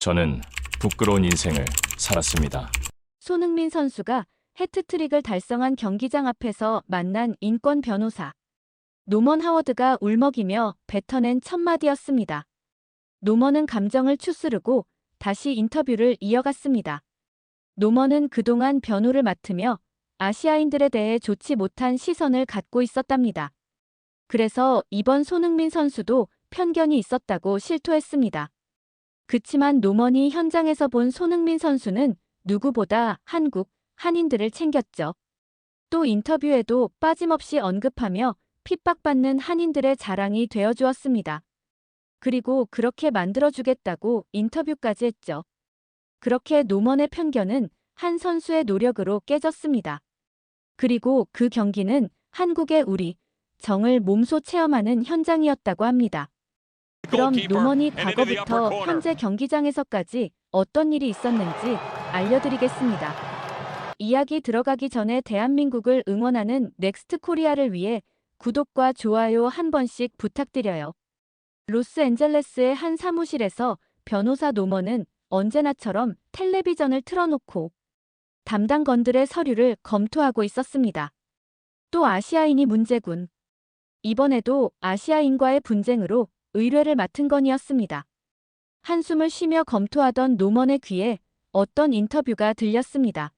저는 부끄러운 인생을 살았습니다. 손흥민 선수가 해트트릭을 달성한 경기장 앞에서 만난 인권 변호사. 노먼 하워드가 울먹이며 뱉어낸 첫마디였습니다. 노먼은 감정을 추스르고 다시 인터뷰를 이어갔습니다. 노먼은 그동안 변호를 맡으며 아시아인들에 대해 좋지 못한 시선을 갖고 있었답니다. 그래서 이번 손흥민 선수도 편견이 있었다고 실토했습니다. 그치만 노먼이 현장에서 본 손흥민 선수는 누구보다 한국, 한인들을 챙겼죠. 또 인터뷰에도 빠짐없이 언급하며 핍박받는 한인들의 자랑이 되어주었습니다. 그리고 그렇게 만들어주겠다고 인터뷰까지 했죠. 그렇게 노먼의 편견은 한 선수의 노력으로 깨졌습니다. 그리고 그 경기는 한국의 우리, 정을 몸소 체험하는 현장이었다고 합니다. 그럼 노먼이 과거부터 현재 경기장에서까지 어떤 일이 있었는지 알려드리겠습니다. 이야기 들어가기 전에 대한민국을 응원하는 넥스트 코리아를 위해 구독과 좋아요 한 번씩 부탁드려요. 로스앤젤레스의 한 사무실에서 변호사 노먼은 언제나처럼 텔레비전을 틀어놓고 담당 건들의 서류를 검토하고 있었습니다. 또 아시아인이 문제군. 이번에도 아시아인과의 분쟁으로 의뢰를 맡은 건이었습니다. 한숨을 쉬며 검토하던 노먼의 귀에 어떤 인터뷰가 들렸습니다.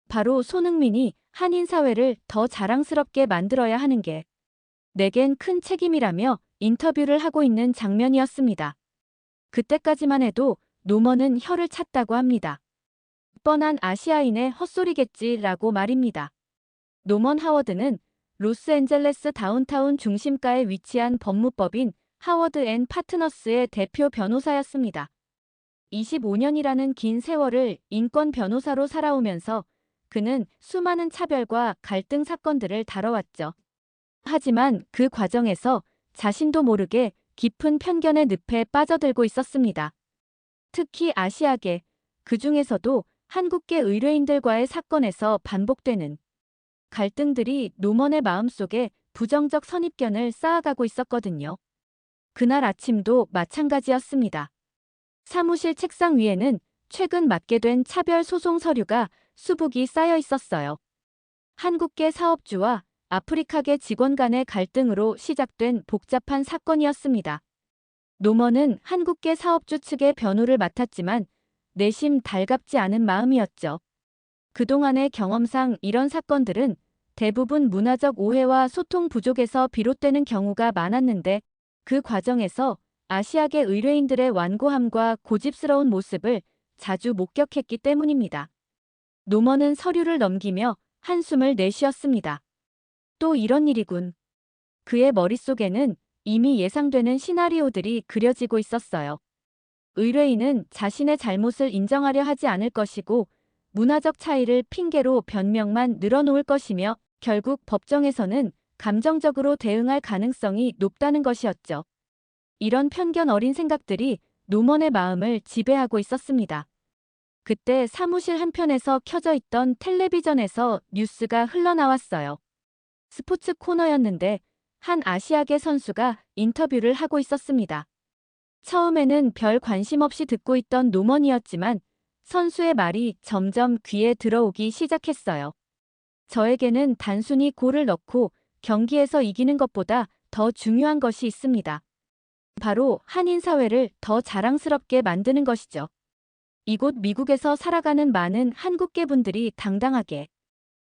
바로 손흥민이 한인 사회를 더 자랑스럽게 만들어야 하는 게 내겐 큰 책임이라며 인터뷰를 하고 있는 장면이었습니다. 그때까지만 해도 노먼은 혀를 찼다고 합니다. 뻔한 아시아인의 헛소리겠지라고 말입니다. 노먼 하워드는 로스앤젤레스 다운타운 중심가에 위치한 법무법인 하워드 앤 파트너스의 대표 변호사였습니다. 25년이라는 긴 세월을 인권 변호사로 살아오면서 그는 수많은 차별과 갈등 사건들을 다뤄왔죠. 하지만 그 과정에서 자신도 모르게 깊은 편견의 늪에 빠져들고 있었습니다. 특히 아시아계, 그중에서도 한국계 의뢰인들과의 사건에서 반복되는 갈등들이 노먼의 마음속에 부정적 선입견을 쌓아가고 있었거든요. 그날 아침도 마찬가지였습니다. 사무실 책상 위에는 최근 맡게 된 차별 소송 서류가 수북이 쌓여 있었어요. 한국계 사업주와 아프리카계 직원 간의 갈등으로 시작된 복잡한 사건이었습니다. 노먼은 한국계 사업주 측의 변호를 맡았지만 내심 달갑지 않은 마음이었죠. 그동안의 경험상 이런 사건들은 대부분 문화적 오해와 소통 부족에서 비롯되는 경우가 많았는데 그 과정에서 아시아계 의뢰인들의 완고함과 고집스러운 모습을 자주 목격했기 때문입니다. 노먼은 서류를 넘기며 한숨을 내쉬었습니다. 또 이런 일이군. 그의 머릿속에는 이미 예상되는 시나리오들이 그려지고 있었어요. 의뢰인은 자신의 잘못을 인정하려 하지 않을 것이고 문화적 차이를 핑계로 변명만 늘어놓을 것이며 결국 법정에서는 감정적으로 대응할 가능성이 높다는 것이었죠. 이런 편견 어린 생각들이 노먼의 마음을 지배하고 있었습니다. 그때 사무실 한편에서 켜져 있던 텔레비전에서 뉴스가 흘러나왔어요. 스포츠 코너였는데 한 아시아계 선수가 인터뷰를 하고 있었습니다. 처음에는 별 관심 없이 듣고 있던 노먼이었지만 선수의 말이 점점 귀에 들어오기 시작했어요. 저에게는 단순히 골을 넣고 경기에서 이기는 것보다 더 중요한 것이 있습니다. 바로 한인 사회를 더 자랑스럽게 만드는 것이죠. 이곳 미국에서 살아가는 많은 한국계 분들이 당당하게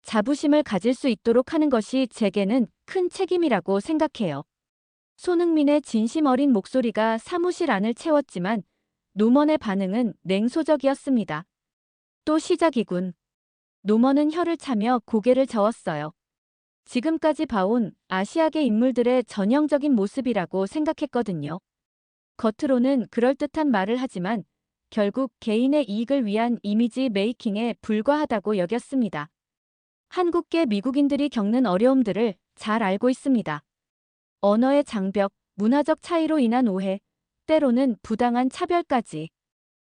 자부심을 가질 수 있도록 하는 것이 제게는 큰 책임이라고 생각해요. 손흥민의 진심 어린 목소리가 사무실 안을 채웠지만 노먼의 반응은 냉소적이었습니다. 또 시작이군. 노먼은 혀를 차며 고개를 저었어요. 지금까지 봐온 아시아계 인물들의 전형적인 모습이라고 생각했거든요. 겉으로는 그럴듯한 말을 하지만 결국 개인의 이익을 위한 이미지 메이킹에 불과하다고 여겼습니다. 한국계 미국인들이 겪는 어려움들을 잘 알고 있습니다. 언어의 장벽, 문화적 차이로 인한 오해, 때로는 부당한 차별까지.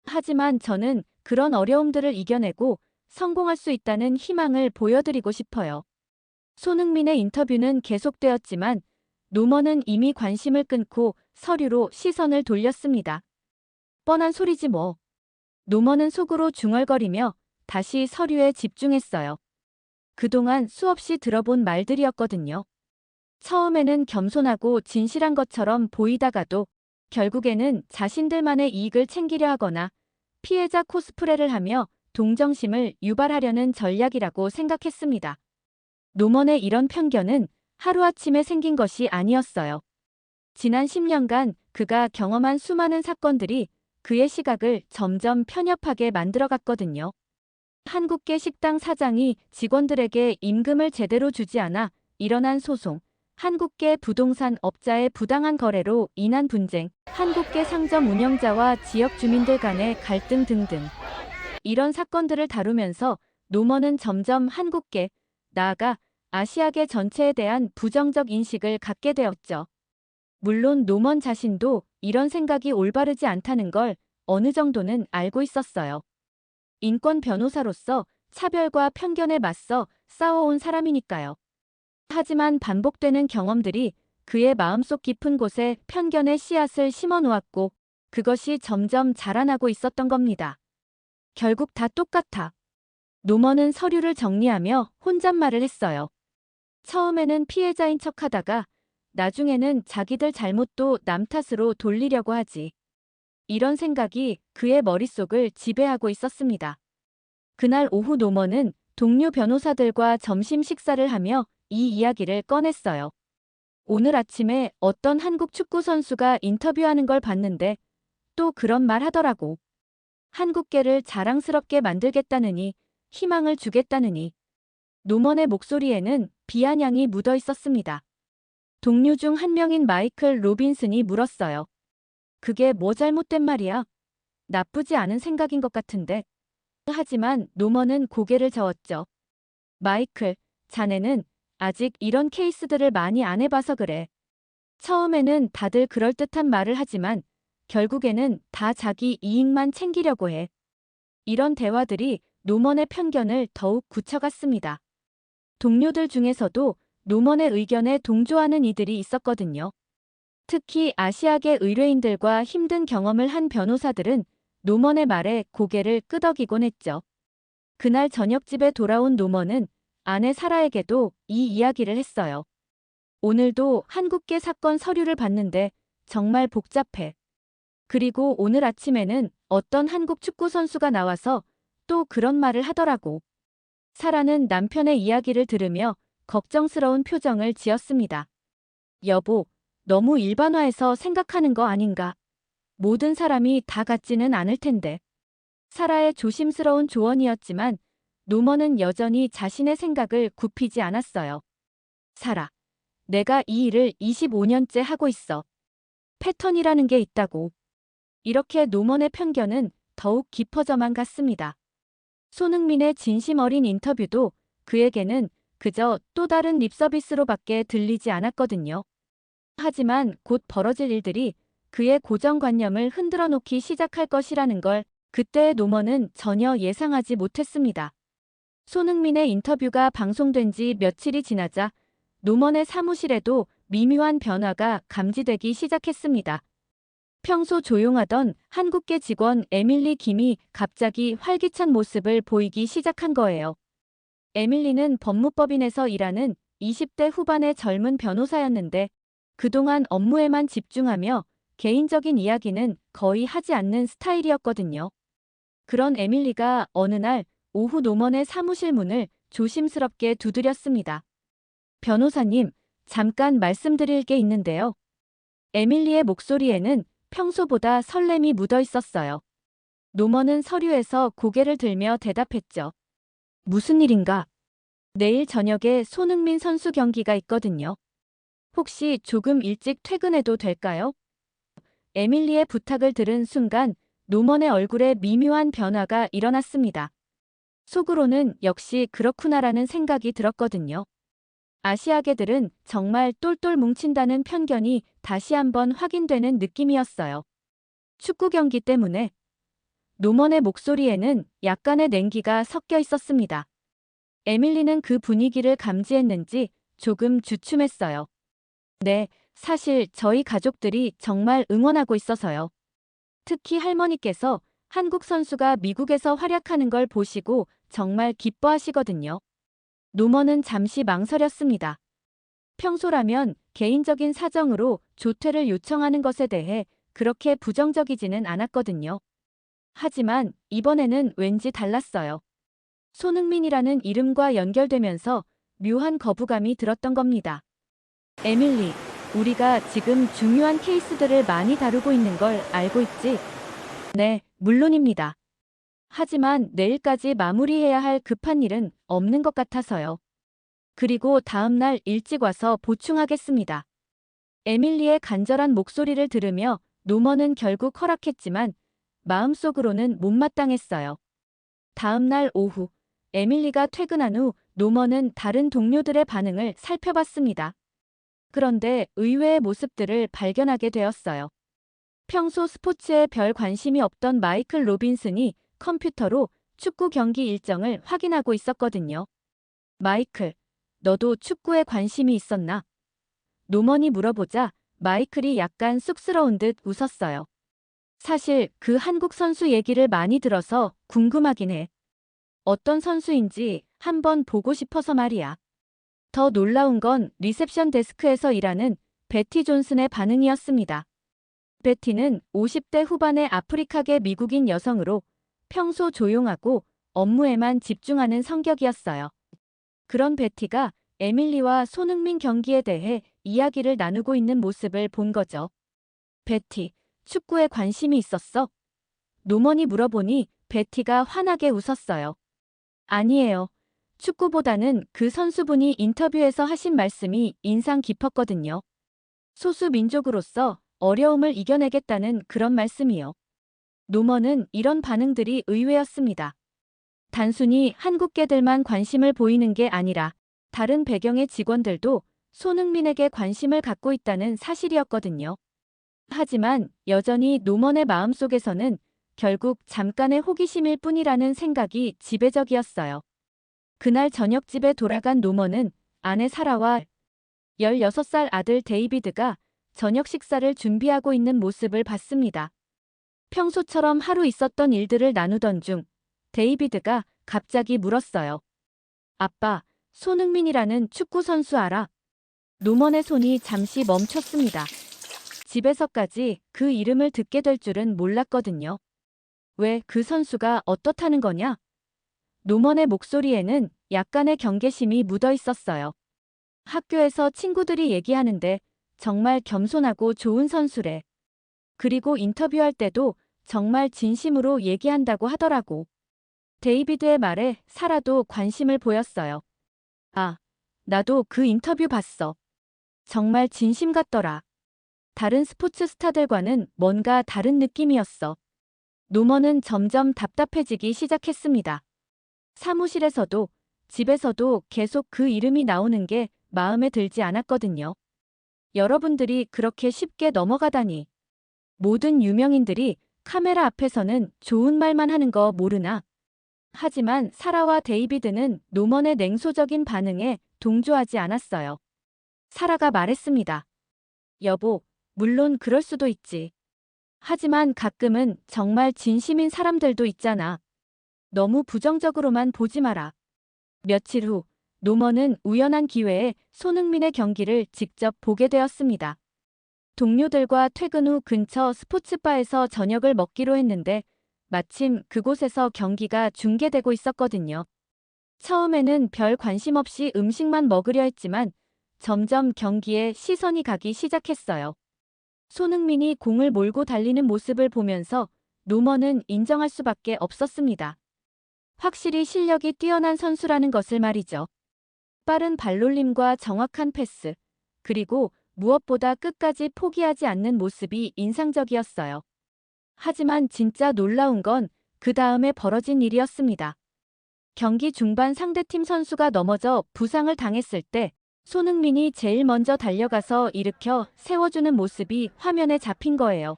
하지만 저는 그런 어려움들을 이겨내고 성공할 수 있다는 희망을 보여드리고 싶어요. 손흥민의 인터뷰는 계속되었지만 노먼은 이미 관심을 끊고 서류로 시선을 돌렸습니다. 뻔한 소리지 뭐. 노먼은 속으로 중얼거리며 다시 서류에 집중했어요. 그동안 수없이 들어본 말들이었거든요. 처음에는 겸손하고 진실한 것처럼 보이다가도 결국에는 자신들만의 이익을 챙기려 하거나 피해자 코스프레를 하며 동정심을 유발하려는 전략이라고 생각했습니다. 노먼의 이런 편견은 하루아침에 생긴 것이 아니었어요. 지난 10년간 그가 경험한 수많은 사건들이 그의 시각을 점점 편협하게 만들어갔거든요. 한국계 식당 사장이 직원들에게 임금을 제대로 주지 않아 일어난 소송, 한국계 부동산 업자의 부당한 거래로 인한 분쟁, 한국계 상점 운영자와 지역 주민들 간의 갈등 등등. 이런 사건들을 다루면서 노먼은 점점 한국계, 나아가 아시아계 전체에 대한 부정적 인식을 갖게 되었죠. 물론 노먼 자신도 이런 생각이 올바르지 않다는 걸 어느 정도는 알고 있었어요. 인권 변호사로서 차별과 편견에 맞서 싸워온 사람이니까요. 하지만 반복되는 경험들이 그의 마음속 깊은 곳에 편견의 씨앗을 심어 놓았고 그것이 점점 자라나고 있었던 겁니다. 결국 다 똑같아. 노먼은 서류를 정리하며 혼잣말을 했어요. 처음에는 피해자인 척하다가 나중에는 자기들 잘못도 남 탓으로 돌리려고 하지. 이런 생각이 그의 머릿속을 지배하고 있었습니다. 그날 오후 노먼은 동료 변호사들과 점심 식사를 하며 이 이야기를 꺼냈어요. 오늘 아침에 어떤 한국 축구 선수가 인터뷰하는 걸 봤는데 또 그런 말 하더라고. 한국계를 자랑스럽게 만들겠다느니 희망을 주겠다느니. 노먼의 목소리에는 비아냥이 묻어 있었습니다. 동료 중 한 명인 마이클 로빈슨이 물었어요. 그게 뭐 잘못된 말이야? 나쁘지 않은 생각인 것 같은데. 하지만 노먼은 고개를 저었죠. 마이클, 자네는 아직 이런 케이스들을 많이 안 해봐서 그래. 처음에는 다들 그럴듯한 말을 하지만 결국에는 다 자기 이익만 챙기려고 해. 이런 대화들이 노먼의 편견을 더욱 굳혀갔습니다. 동료들 중에서도 노먼의 의견에 동조하는 이들이 있었거든요. 특히 아시아계 의뢰인들과 힘든 경험을 한 변호사들은 노먼의 말에 고개를 끄덕이곤 했죠. 그날 저녁 집에 돌아온 노먼은 아내 사라에게도 이 이야기를 했어요. 오늘도 한국계 사건 서류를 봤는데 정말 복잡해. 그리고 오늘 아침에는 어떤 한국 축구 선수가 나와서 또 그런 말을 하더라고. 사라는 남편의 이야기를 들으며 걱정스러운 표정을 지었습니다. 여보, 너무 일반화해서 생각하는 거 아닌가? 모든 사람이 다 같지는 않을 텐데. 사라의 조심스러운 조언이었지만 노먼은 여전히 자신의 생각을 굽히지 않았어요. 사라, 내가 이 일을 25년째 하고 있어. 패턴이라는 게 있다고. 이렇게 노먼의 편견은 더욱 깊어져만 갔습니다. 손흥민의 진심 어린 인터뷰도 그에게는 그저 또 다른 립서비스로밖에 들리지 않았거든요. 하지만 곧 벌어질 일들이 그의 고정관념을 흔들어 놓기 시작할 것이라는 걸 그때의 노먼은 전혀 예상하지 못했습니다. 손흥민의 인터뷰가 방송된 지 며칠이 지나자 노먼의 사무실에도 미묘한 변화가 감지되기 시작했습니다. 평소 조용하던 한국계 직원 에밀리 김이 갑자기 활기찬 모습을 보이기 시작한 거예요. 에밀리는 법무법인에서 일하는 20대 후반의 젊은 변호사였는데 그동안 업무에만 집중하며 개인적인 이야기는 거의 하지 않는 스타일이었거든요. 그런 에밀리가 어느 날 오후 노먼의 사무실 문을 조심스럽게 두드렸습니다. 변호사님, 잠깐 말씀드릴 게 있는데요. 에밀리의 목소리에는 평소보다 설렘이 묻어 있었어요. 노먼은 서류에서 고개를 들며 대답했죠. 무슨 일인가? 내일 저녁에 손흥민 선수 경기가 있거든요. 혹시 조금 일찍 퇴근해도 될까요? 에밀리의 부탁을 들은 순간 노먼의 얼굴에 미묘한 변화가 일어났습니다. 속으로는 역시 그렇구나라는 생각이 들었거든요. 아시아계들은 정말 똘똘 뭉친다는 편견이 다시 한번 확인되는 느낌이었어요. 축구 경기 때문에 노먼의 목소리에는 약간의 냉기가 섞여 있었습니다. 에밀리는 그 분위기를 감지했는지 조금 주춤했어요. 네, 사실 저희 가족들이 정말 응원하고 있어서요. 특히 할머니께서 한국 선수가 미국에서 활약하는 걸 보시고 정말 기뻐하시거든요. 노먼은 잠시 망설였습니다. 평소라면 개인적인 사정으로 조퇴를 요청하는 것에 대해 그렇게 부정적이지는 않았거든요. 하지만 이번에는 왠지 달랐어요. 손흥민이라는 이름과 연결되면서 묘한 거부감이 들었던 겁니다. 에밀리, 우리가 지금 중요한 케이스들을 많이 다루고 있는 걸 알고 있지? 네, 물론입니다. 하지만 내일까지 마무리해야 할 급한 일은 없는 것 같아서요. 그리고 다음 날 일찍 와서 보충하겠습니다. 에밀리의 간절한 목소리를 들으며 노먼은 결국 허락했지만 마음속으로는 못마땅했어요. 다음 날 오후, 에밀리가 퇴근한 후 노먼은 다른 동료들의 반응을 살펴봤습니다. 그런데 의외의 모습들을 발견하게 되었어요. 평소 스포츠에 별 관심이 없던 마이클 로빈슨이 컴퓨터로 축구 경기 일정을 확인하고 있었거든요. 마이클, 너도 축구에 관심이 있었나? 노먼이 물어보자 마이클이 약간 쑥스러운 듯 웃었어요. 사실 그 한국 선수 얘기를 많이 들어서 궁금하긴 해. 어떤 선수인지 한번 보고 싶어서 말이야. 더 놀라운 건 리셉션 데스크에서 일하는 베티 존슨의 반응이었습니다. 베티는 50대 후반의 아프리카계 미국인 여성으로 평소 조용하고 업무에만 집중하는 성격이었어요. 그런 베티가 에밀리와 손흥민 경기에 대해 이야기를 나누고 있는 모습을 본 거죠. 베티, 축구에 관심이 있었어? 노먼이 물어보니 베티가 환하게 웃었어요. 아니에요. 축구보다는 그 선수분이 인터뷰에서 하신 말씀이 인상 깊었거든요. 소수 민족으로서 어려움을 이겨내겠다는 그런 말씀이요. 노먼은 이런 반응들이 의외였습니다. 단순히 한국계들만 관심을 보이는 게 아니라 다른 배경의 직원들도 손흥민에게 관심을 갖고 있다는 사실이었거든요. 하지만 여전히 노먼의 마음속에서는 결국 잠깐의 호기심일 뿐이라는 생각이 지배적이었어요. 그날 저녁 집에 돌아간 노먼은 아내 사라와 16살 아들 데이비드가 저녁 식사를 준비하고 있는 모습을 봤습니다. 평소처럼 하루 있었던 일들을 나누던 중 데이비드가 갑자기 물었어요. 아빠, 손흥민이라는 축구 선수 알아? 노먼의 손이 잠시 멈췄습니다. 집에서까지 그 이름을 듣게 될 줄은 몰랐거든요. 왜 그 선수가 어떻다는 거냐? 노먼의 목소리에는 약간의 경계심이 묻어 있었어요. 학교에서 친구들이 얘기하는데 정말 겸손하고 좋은 선수래. 그리고 인터뷰할 때도 정말 진심으로 얘기한다고 하더라고. 데이비드의 말에 사라도 관심을 보였어요. 아, 나도 그 인터뷰 봤어. 정말 진심 같더라. 다른 스포츠 스타들과는 뭔가 다른 느낌이었어. 노먼은 점점 답답해지기 시작했습니다. 사무실에서도 집에서도 계속 그 이름이 나오는 게 마음에 들지 않았거든요. 여러분들이 그렇게 쉽게 넘어가다니. 모든 유명인들이 카메라 앞에서는 좋은 말만 하는 거 모르나? 하지만 사라와 데이비드는 노먼의 냉소적인 반응에 동조하지 않았어요. 사라가 말했습니다. 여보, 물론 그럴 수도 있지. 하지만 가끔은 정말 진심인 사람들도 있잖아. 너무 부정적으로만 보지 마라. 며칠 후, 노먼은 우연한 기회에 손흥민의 경기를 직접 보게 되었습니다. 동료들과 퇴근 후 근처 스포츠바에서 저녁을 먹기로 했는데 마침 그곳에서 경기가 중계되고 있었거든요. 처음에는 별 관심 없이 음식만 먹으려 했지만 점점 경기에 시선이 가기 시작했어요. 손흥민이 공을 몰고 달리는 모습을 보면서 노먼은 인정할 수밖에 없었습니다. 확실히 실력이 뛰어난 선수라는 것을 말이죠. 빠른 발놀림과 정확한 패스, 그리고 무엇보다 끝까지 포기하지 않는 모습이 인상적이었어요. 하지만 진짜 놀라운 건 그 다음에 벌어진 일이었습니다. 경기 중반 상대팀 선수가 넘어져 부상을 당했을 때 손흥민이 제일 먼저 달려가서 일으켜 세워주는 모습이 화면에 잡힌 거예요.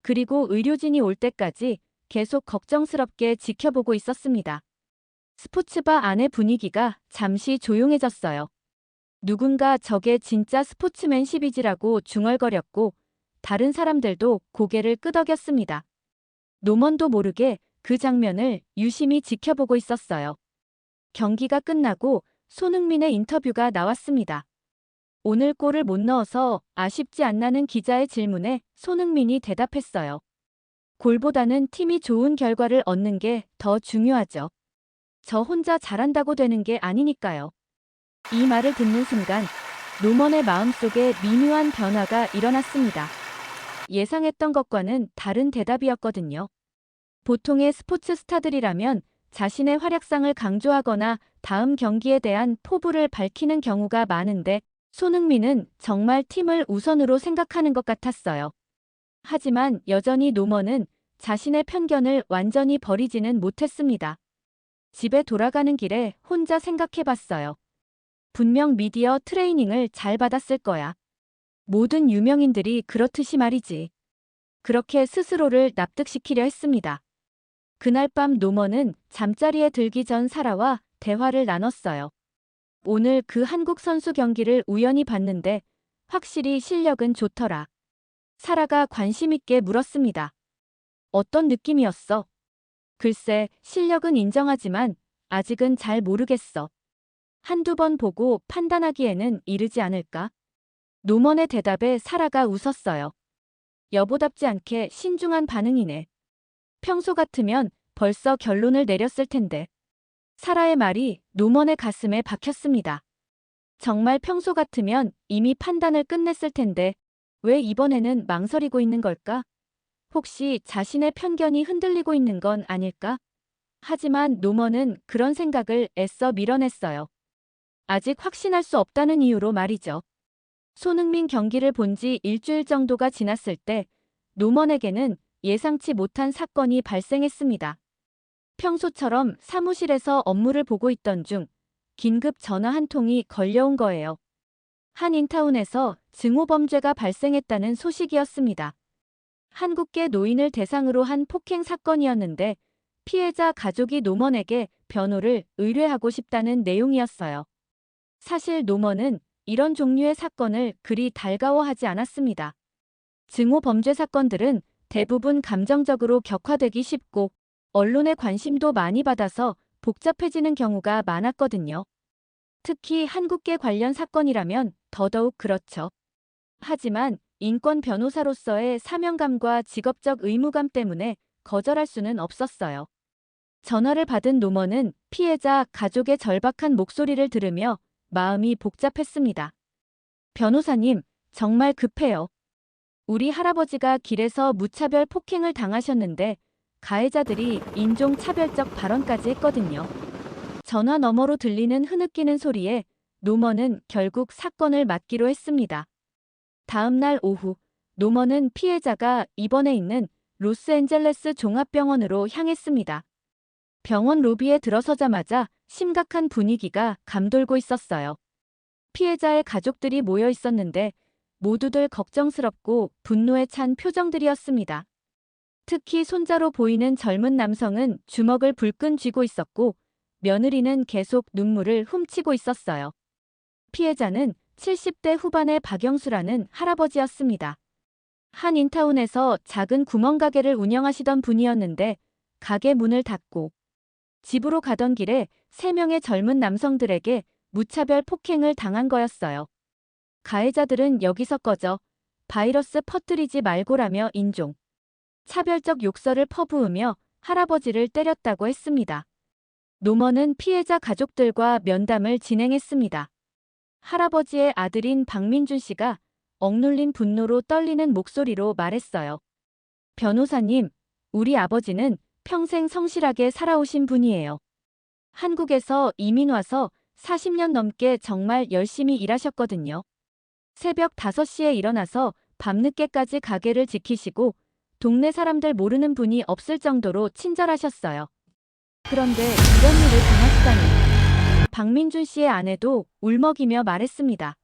그리고 의료진이 올 때까지 계속 걱정스럽게 지켜보고 있었습니다. 스포츠바 안의 분위기가 잠시 조용해졌어요. 누군가 저게 진짜 스포츠맨십이지라고 중얼거렸고 다른 사람들도 고개를 끄덕였습니다. 노먼도 모르게 그 장면을 유심히 지켜보고 있었어요. 경기가 끝나고 손흥민의 인터뷰가 나왔습니다. 오늘 골을 못 넣어서 아쉽지 않나는 기자의 질문에 손흥민이 대답했어요. 골보다는 팀이 좋은 결과를 얻는 게 더 중요하죠. 저 혼자 잘한다고 되는 게 아니니까요. 이 말을 듣는 순간 노먼의 마음속에 미묘한 변화가 일어났습니다. 예상했던 것과는 다른 대답이었거든요. 보통의 스포츠 스타들이라면 자신의 활약상을 강조하거나 다음 경기에 대한 포부를 밝히는 경우가 많은데 손흥민은 정말 팀을 우선으로 생각하는 것 같았어요. 하지만 여전히 노먼은 자신의 편견을 완전히 버리지는 못했습니다. 집에 돌아가는 길에 혼자 생각해봤어요. 분명 미디어 트레이닝을 잘 받았을 거야. 모든 유명인들이 그렇듯이 말이지. 그렇게 스스로를 납득시키려 했습니다. 그날 밤 노먼은 잠자리에 들기 전 사라와 대화를 나눴어요. 오늘 그 한국 선수 경기를 우연히 봤는데 확실히 실력은 좋더라. 사라가 관심 있게 물었습니다. 어떤 느낌이었어? 글쎄, 실력은 인정하지만 아직은 잘 모르겠어. 한두 번 보고 판단하기에는 이르지 않을까? 노먼의 대답에 사라가 웃었어요. 여보답지 않게 신중한 반응이네. 평소 같으면 벌써 결론을 내렸을 텐데. 사라의 말이 노먼의 가슴에 박혔습니다. 정말 평소 같으면 이미 판단을 끝냈을 텐데 왜 이번에는 망설이고 있는 걸까? 혹시 자신의 편견이 흔들리고 있는 건 아닐까? 하지만 노먼은 그런 생각을 애써 밀어냈어요. 아직 확신할 수 없다는 이유로 말이죠. 손흥민 경기를 본 지 일주일 정도가 지났을 때 노먼에게는 예상치 못한 사건이 발생했습니다. 평소처럼 사무실에서 업무를 보고 있던 중 긴급 전화 한 통이 걸려온 거예요. 한인타운에서 증오범죄가 발생했다는 소식이었습니다. 한국계 노인을 대상으로 한 폭행 사건이었는데 피해자 가족이 노먼에게 변호를 의뢰하고 싶다는 내용이었어요. 사실 노먼은 이런 종류의 사건을 그리 달가워하지 않았습니다. 증오범죄 사건들은 대부분 감정적으로 격화되기 쉽고 언론의 관심도 많이 받아서 복잡해지는 경우가 많았거든요. 특히 한국계 관련 사건이라면 더더욱 그렇죠. 하지만 인권 변호사로서의 사명감과 직업적 의무감 때문에 거절할 수는 없었어요. 전화를 받은 노먼은 피해자 가족의 절박한 목소리를 들으며 마음이 복잡했습니다. 변호사님, 정말 급해요. 우리 할아버지가 길에서 무차별 폭행을 당하셨는데 가해자들이 인종차별적 발언까지 했거든요. 전화 너머로 들리는 흐느끼는 소리에 노먼은 결국 사건을 맡기로 했습니다. 다음 날 오후, 노먼은 피해자가 입원해 있는 로스앤젤레스 종합병원으로 향했습니다. 병원 로비에 들어서자마자 심각한 분위기가 감돌고 있었어요. 피해자의 가족들이 모여 있었는데 모두들 걱정스럽고 분노에 찬 표정들이었습니다. 특히 손자로 보이는 젊은 남성은 주먹을 불끈 쥐고 있었고 며느리는 계속 눈물을 훔치고 있었어요. 피해자는 70대 후반의 박영수라는 할아버지였습니다. 한인타운에서 작은 구멍가게를 운영하시던 분이었는데 가게 문을 닫고 집으로 가던 길에 3명의 젊은 남성들에게 무차별 폭행을 당한 거였어요. 가해자들은 여기서 꺼져 바이러스 퍼뜨리지 말고라며 인종 차별적 욕설을 퍼부으며 할아버지를 때렸다고 했습니다. 노먼은 피해자 가족들과 면담을 진행했습니다. 할아버지의 아들인 박민준 씨가 억눌린 분노로 떨리는 목소리로 말했어요. 변호사님, 우리 아버지는 평생 성실하게 살아오신 분이에요. 한국에서 이민 와서 40년 넘게 정말 열심히 일하셨거든요. 새벽 5시에 일어나서 밤늦게까지 가게를 지키시고 동네 사람들 모르는 분이 없을 정도로 친절하셨어요. 그런데 이런 일을 당하시다니. 박민준 씨의 아내도 울먹이며 말했습니다.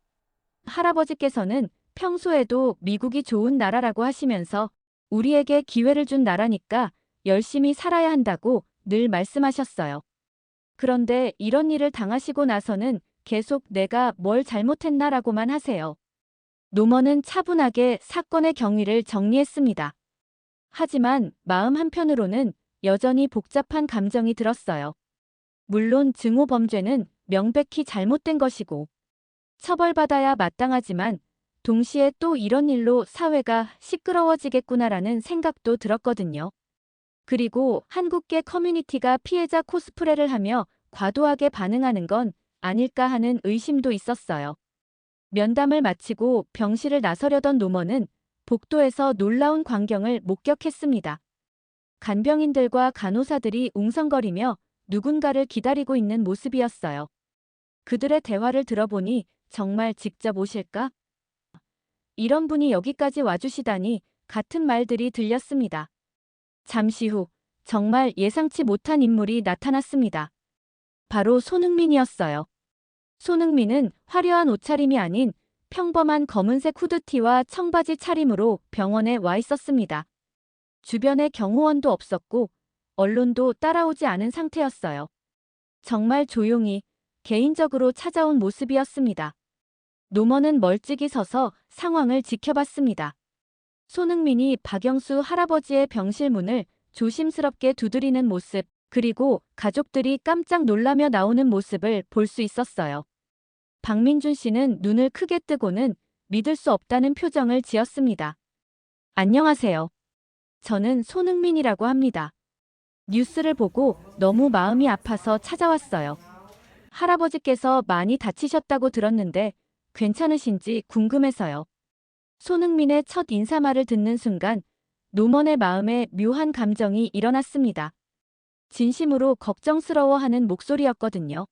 할아버지께서는 평소에도 미국이 좋은 나라라고 하시면서 우리에게 기회를 준 나라니까 열심히 살아야 한다고 늘 말씀하셨어요. 그런데 이런 일을 당하시고 나서는 계속 내가 뭘 잘못했나라고만 하세요. 노먼은 차분하게 사건의 경위를 정리했습니다. 하지만 마음 한편으로는 여전히 복잡한 감정이 들었어요. 물론 증오범죄는 명백히 잘못된 것이고 처벌받아야 마땅하지만 동시에 또 이런 일로 사회가 시끄러워지겠구나라는 생각도 들었거든요. 그리고 한국계 커뮤니티가 피해자 코스프레를 하며 과도하게 반응하는 건 아닐까 하는 의심도 있었어요. 면담을 마치고 병실을 나서려던 노먼은 복도에서 놀라운 광경을 목격했습니다. 간병인들과 간호사들이 웅성거리며 누군가를 기다리고 있는 모습이었어요. 그들의 대화를 들어보니 정말 직접 오실까? 이런 분이 여기까지 와주시다니 같은 말들이 들렸습니다. 잠시 후 정말 예상치 못한 인물이 나타났습니다. 바로 손흥민이었어요. 손흥민은 화려한 옷차림이 아닌 평범한 검은색 후드티와 청바지 차림으로 병원에 와 있었습니다. 주변에 경호원도 없었고 언론도 따라오지 않은 상태였어요. 정말 조용히 개인적으로 찾아온 모습이었습니다. 노먼은 멀찍이 서서 상황을 지켜봤습니다. 손흥민이 박영수 할아버지의 병실 문을 조심스럽게 두드리는 모습, 그리고 가족들이 깜짝 놀라며 나오는 모습을 볼 수 있었어요. 박민준 씨는 눈을 크게 뜨고는 믿을 수 없다는 표정을 지었습니다. 안녕하세요. 저는 손흥민이라고 합니다. 뉴스를 보고 너무 마음이 아파서 찾아왔어요. 할아버지께서 많이 다치셨다고 들었는데 괜찮으신지 궁금해서요. 손흥민의 첫 인사말을 듣는 순간 노먼의 마음에 묘한 감정이 일어났습니다. 진심으로 걱정스러워하는 목소리였거든요.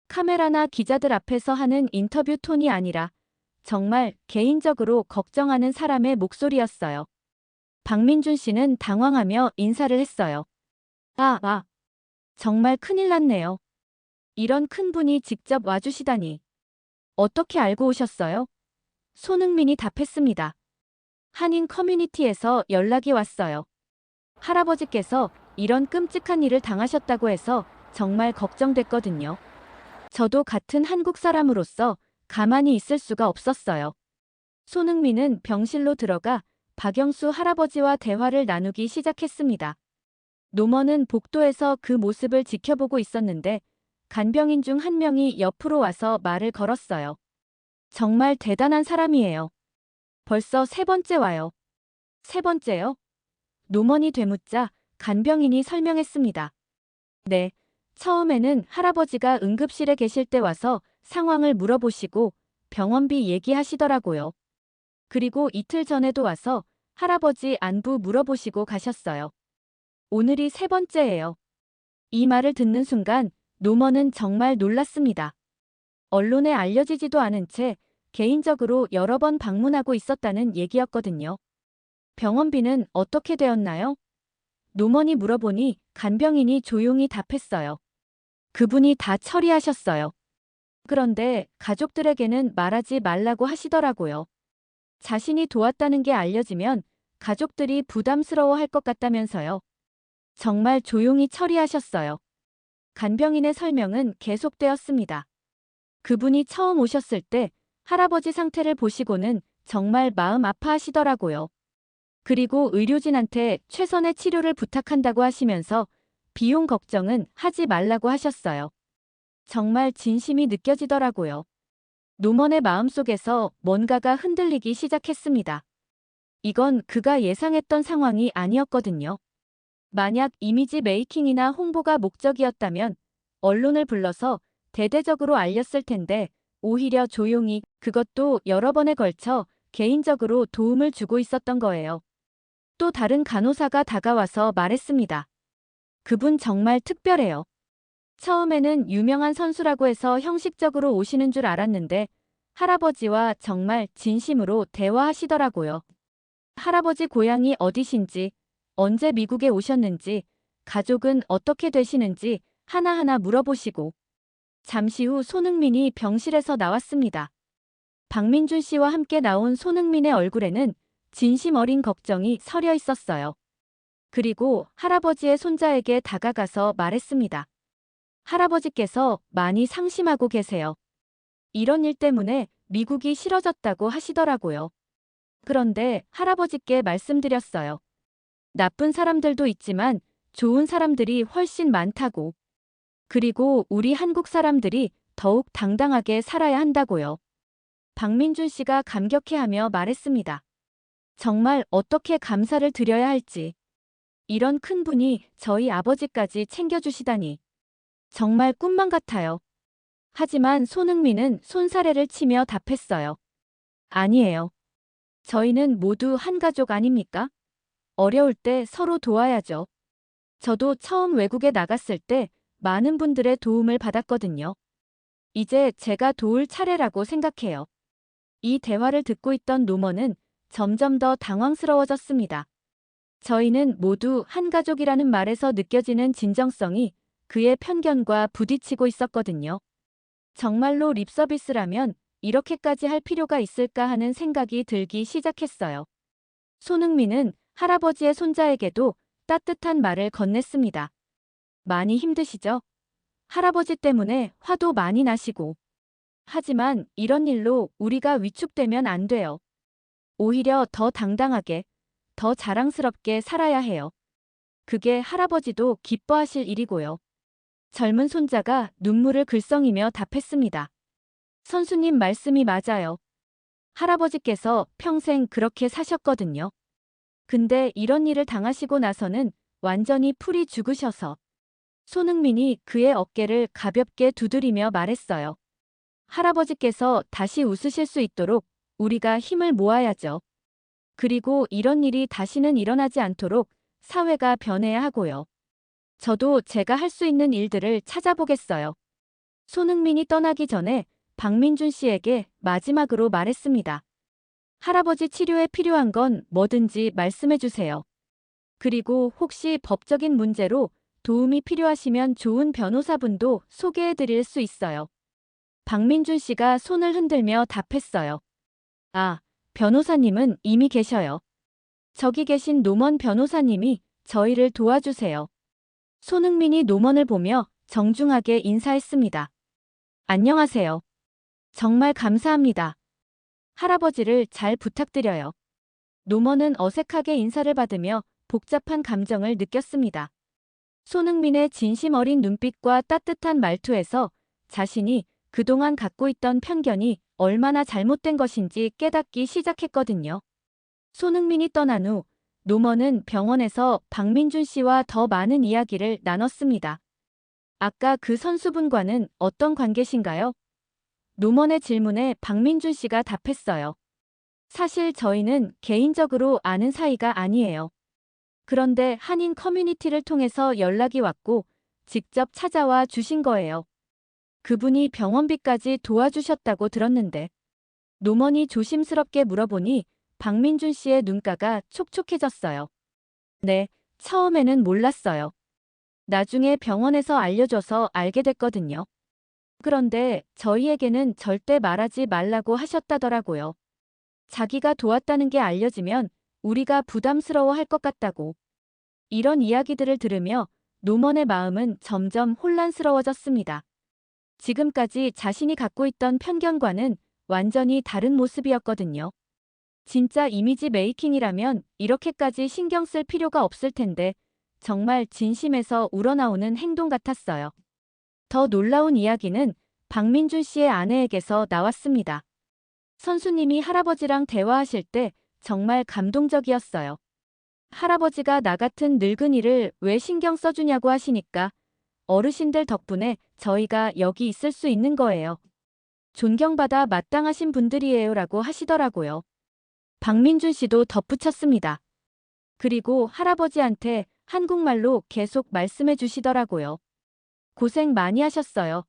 카메라나 기자들 앞에서 하는 인터뷰 톤이 아니라 정말 개인적으로 걱정하는 사람의 목소리였어요. 박민준 씨는 당황하며 인사를 했어요. 정말 큰일 났네요. 이런 큰 분이 직접 와주시다니. 어떻게 알고 오셨어요? 손흥민이 답했습니다. 한인 커뮤니티에서 연락이 왔어요. 할아버지께서 이런 끔찍한 일을 당하셨다고 해서 정말 걱정됐거든요. 저도 같은 한국 사람으로서 가만히 있을 수가 없었어요. 손흥민은 병실로 들어가 박영수 할아버지와 대화를 나누기 시작했습니다. 노먼은 복도에서 그 모습을 지켜보고 있었는데 간병인 중 한 명이 옆으로 와서 말을 걸었어요. 정말 대단한 사람이에요. 벌써 세 번째 와요. 세 번째요? 노먼이 되묻자 간병인이 설명했습니다. 네, 처음에는 할아버지가 응급실에 계실 때 와서 상황을 물어보시고 병원비 얘기하시더라고요. 그리고 이틀 전에도 와서 할아버지 안부 물어보시고 가셨어요. 오늘이 세 번째예요. 이 말을 듣는 순간 노먼은 정말 놀랐습니다. 언론에 알려지지도 않은 채 개인적으로 여러 번 방문하고 있었다는 얘기였거든요. 병원비는 어떻게 되었나요? 노먼이 물어보니 간병인이 조용히 답했어요. 그분이 다 처리하셨어요. 그런데 가족들에게는 말하지 말라고 하시더라고요. 자신이 도왔다는 게 알려지면 가족들이 부담스러워할 것 같다면서요. 정말 조용히 처리하셨어요. 간병인의 설명은 계속되었습니다. 그분이 처음 오셨을 때 할아버지 상태를 보시고는 정말 마음 아파하시더라고요. 그리고 의료진한테 최선의 치료를 부탁한다고 하시면서 비용 걱정은 하지 말라고 하셨어요. 정말 진심이 느껴지더라고요. 노먼의 마음속에서 뭔가가 흔들리기 시작했습니다. 이건 그가 예상했던 상황이 아니었거든요. 만약 이미지 메이킹이나 홍보가 목적이었다면 언론을 불러서 대대적으로 알렸을 텐데 오히려 조용히, 그것도 여러 번에 걸쳐 개인적으로 도움을 주고 있었던 거예요. 또 다른 간호사가 다가와서 말했습니다. 그분 정말 특별해요. 처음에는 유명한 선수라고 해서 형식적으로 오시는 줄 알았는데 할아버지와 정말 진심으로 대화하시더라고요. 할아버지 고향이 어디신지, 언제 미국에 오셨는지, 가족은 어떻게 되시는지 하나하나 물어보시고 잠시 후 손흥민이 병실에서 나왔습니다. 박민준 씨와 함께 나온 손흥민의 얼굴에는 진심 어린 걱정이 서려 있었어요. 그리고 할아버지의 손자에게 다가가서 말했습니다. 할아버지께서 많이 상심하고 계세요. 이런 일 때문에 미국이 싫어졌다고 하시더라고요. 그런데 할아버지께 말씀드렸어요. 나쁜 사람들도 있지만 좋은 사람들이 훨씬 많다고. 그리고 우리 한국 사람들이 더욱 당당하게 살아야 한다고요. 박민준 씨가 감격해하며 말했습니다. 정말 어떻게 감사를 드려야 할지. 이런 큰 분이 저희 아버지까지 챙겨주시다니. 정말 꿈만 같아요. 하지만 손흥민은 손사래를 치며 답했어요. 아니에요. 저희는 모두 한 가족 아닙니까? 어려울 때 서로 도와야죠. 저도 처음 외국에 나갔을 때 많은 분들의 도움을 받았거든요. 이제 제가 도울 차례라고 생각해요. 이 대화를 듣고 있던 노먼은 점점 더 당황스러워졌습니다. 저희는 모두 한 가족이라는 말에서 느껴지는 진정성이 그의 편견과 부딪히고 있었거든요. 정말로 립서비스라면 이렇게까지 할 필요가 있을까 하는 생각이 들기 시작했어요. 손흥민은 할아버지의 손자에게도 따뜻한 말을 건넸습니다. 많이 힘드시죠? 할아버지 때문에 화도 많이 나시고. 하지만 이런 일로 우리가 위축되면 안 돼요. 오히려 더 당당하게, 더 자랑스럽게 살아야 해요. 그게 할아버지도 기뻐하실 일이고요. 젊은 손자가 눈물을 글썽이며 답했습니다. 선수님 말씀이 맞아요. 할아버지께서 평생 그렇게 사셨거든요. 근데 이런 일을 당하시고 나서는 완전히 풀이 죽으셔서. 손흥민이 그의 어깨를 가볍게 두드리며 말했어요. 할아버지께서 다시 웃으실 수 있도록 우리가 힘을 모아야죠. 그리고 이런 일이 다시는 일어나지 않도록 사회가 변해야 하고요. 저도 제가 할 수 있는 일들을 찾아보겠어요. 손흥민이 떠나기 전에 박민준 씨에게 마지막으로 말했습니다. 할아버지 치료에 필요한 건 뭐든지 말씀해 주세요. 그리고 혹시 법적인 문제로 도움이 필요하시면 좋은 변호사분도 소개해 드릴 수 있어요. 박민준 씨가 손을 흔들며 답했어요. 아, 변호사님은 이미 계셔요. 저기 계신 노먼 변호사님이 저희를 도와주세요. 손흥민이 노먼을 보며 정중하게 인사했습니다. 안녕하세요. 정말 감사합니다. 할아버지를 잘 부탁드려요. 노먼은 어색하게 인사를 받으며 복잡한 감정을 느꼈습니다. 손흥민의 진심 어린 눈빛과 따뜻한 말투에서 자신이 그동안 갖고 있던 편견이 얼마나 잘못된 것인지 깨닫기 시작했거든요. 손흥민이 떠난 후 노먼은 병원에서 박민준 씨와 더 많은 이야기를 나눴습니다. 아까 그 선수분과는 어떤 관계신가요? 노먼의 질문에 박민준 씨가 답했어요. 사실 저희는 개인적으로 아는 사이가 아니에요. 그런데 한인 커뮤니티를 통해서 연락이 왔고 직접 찾아와 주신 거예요. 그분이 병원비까지 도와주셨다고 들었는데. 노먼이 조심스럽게 물어보니 박민준 씨의 눈가가 촉촉해졌어요. 네, 처음에는 몰랐어요. 나중에 병원에서 알려줘서 알게 됐거든요. 그런데 저희에게는 절대 말하지 말라고 하셨다더라고요. 자기가 도왔다는 게 알려지면 우리가 부담스러워 할 것 같다고. 이런 이야기들을 들으며 노먼의 마음은 점점 혼란스러워졌습니다. 지금까지 자신이 갖고 있던 편견과는 완전히 다른 모습이었거든요. 진짜 이미지 메이킹이라면 이렇게까지 신경 쓸 필요가 없을 텐데 정말 진심에서 우러나오는 행동 같았어요. 더 놀라운 이야기는 박민준 씨의 아내에게서 나왔습니다. 선수님이 할아버지랑 대화하실 때 정말 감동적이었어요. 할아버지가 나 같은 늙은이를 왜 신경 써주냐고 하시니까 어르신들 덕분에 저희가 여기 있을 수 있는 거예요. 존경받아 마땅하신 분들이에요라고 하시더라고요. 박민준 씨도 덧붙였습니다. 그리고 할아버지한테 한국말로 계속 말씀해 주시더라고요. 고생 많이 하셨어요.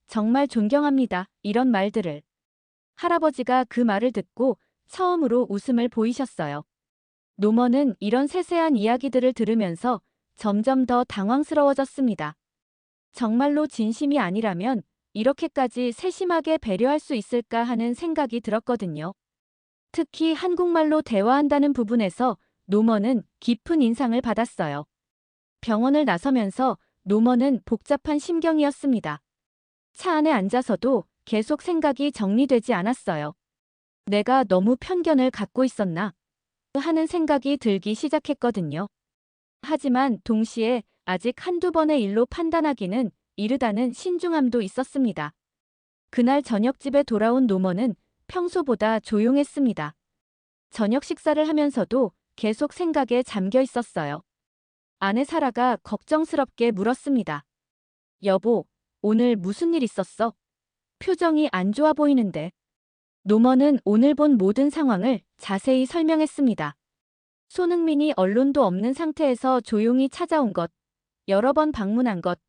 정말 존경합니다. 이런 말들을. 할아버지가 그 말을 듣고 처음으로 웃음을 보이셨어요. 노먼은 이런 세세한 이야기들을 들으면서 점점 더 당황스러워졌습니다. 정말로 진심이 아니라면 이렇게까지 세심하게 배려할 수 있을까 하는 생각이 들었거든요. 특히 한국말로 대화한다는 부분에서 노먼은 깊은 인상을 받았어요. 병원을 나서면서 노먼은 복잡한 심경이었습니다. 차 안에 앉아서도 계속 생각이 정리되지 않았어요. 내가 너무 편견을 갖고 있었나? 하는 생각이 들기 시작했거든요. 하지만 동시에 아직 한두 번의 일로 판단하기는 이르다는 신중함도 있었습니다. 그날 저녁집에 돌아온 노먼은 평소보다 조용했습니다. 저녁 식사를 하면서도 계속 생각에 잠겨 있었어요. 아내 사라가 걱정스럽게 물었습니다. 여보, 오늘 무슨 일 있었어? 표정이 안 좋아 보이는데. 노먼은 오늘 본 모든 상황을 자세히 설명했습니다. 손흥민이 언론도 없는 상태에서 조용히 찾아온 것, 여러 번 방문한 것,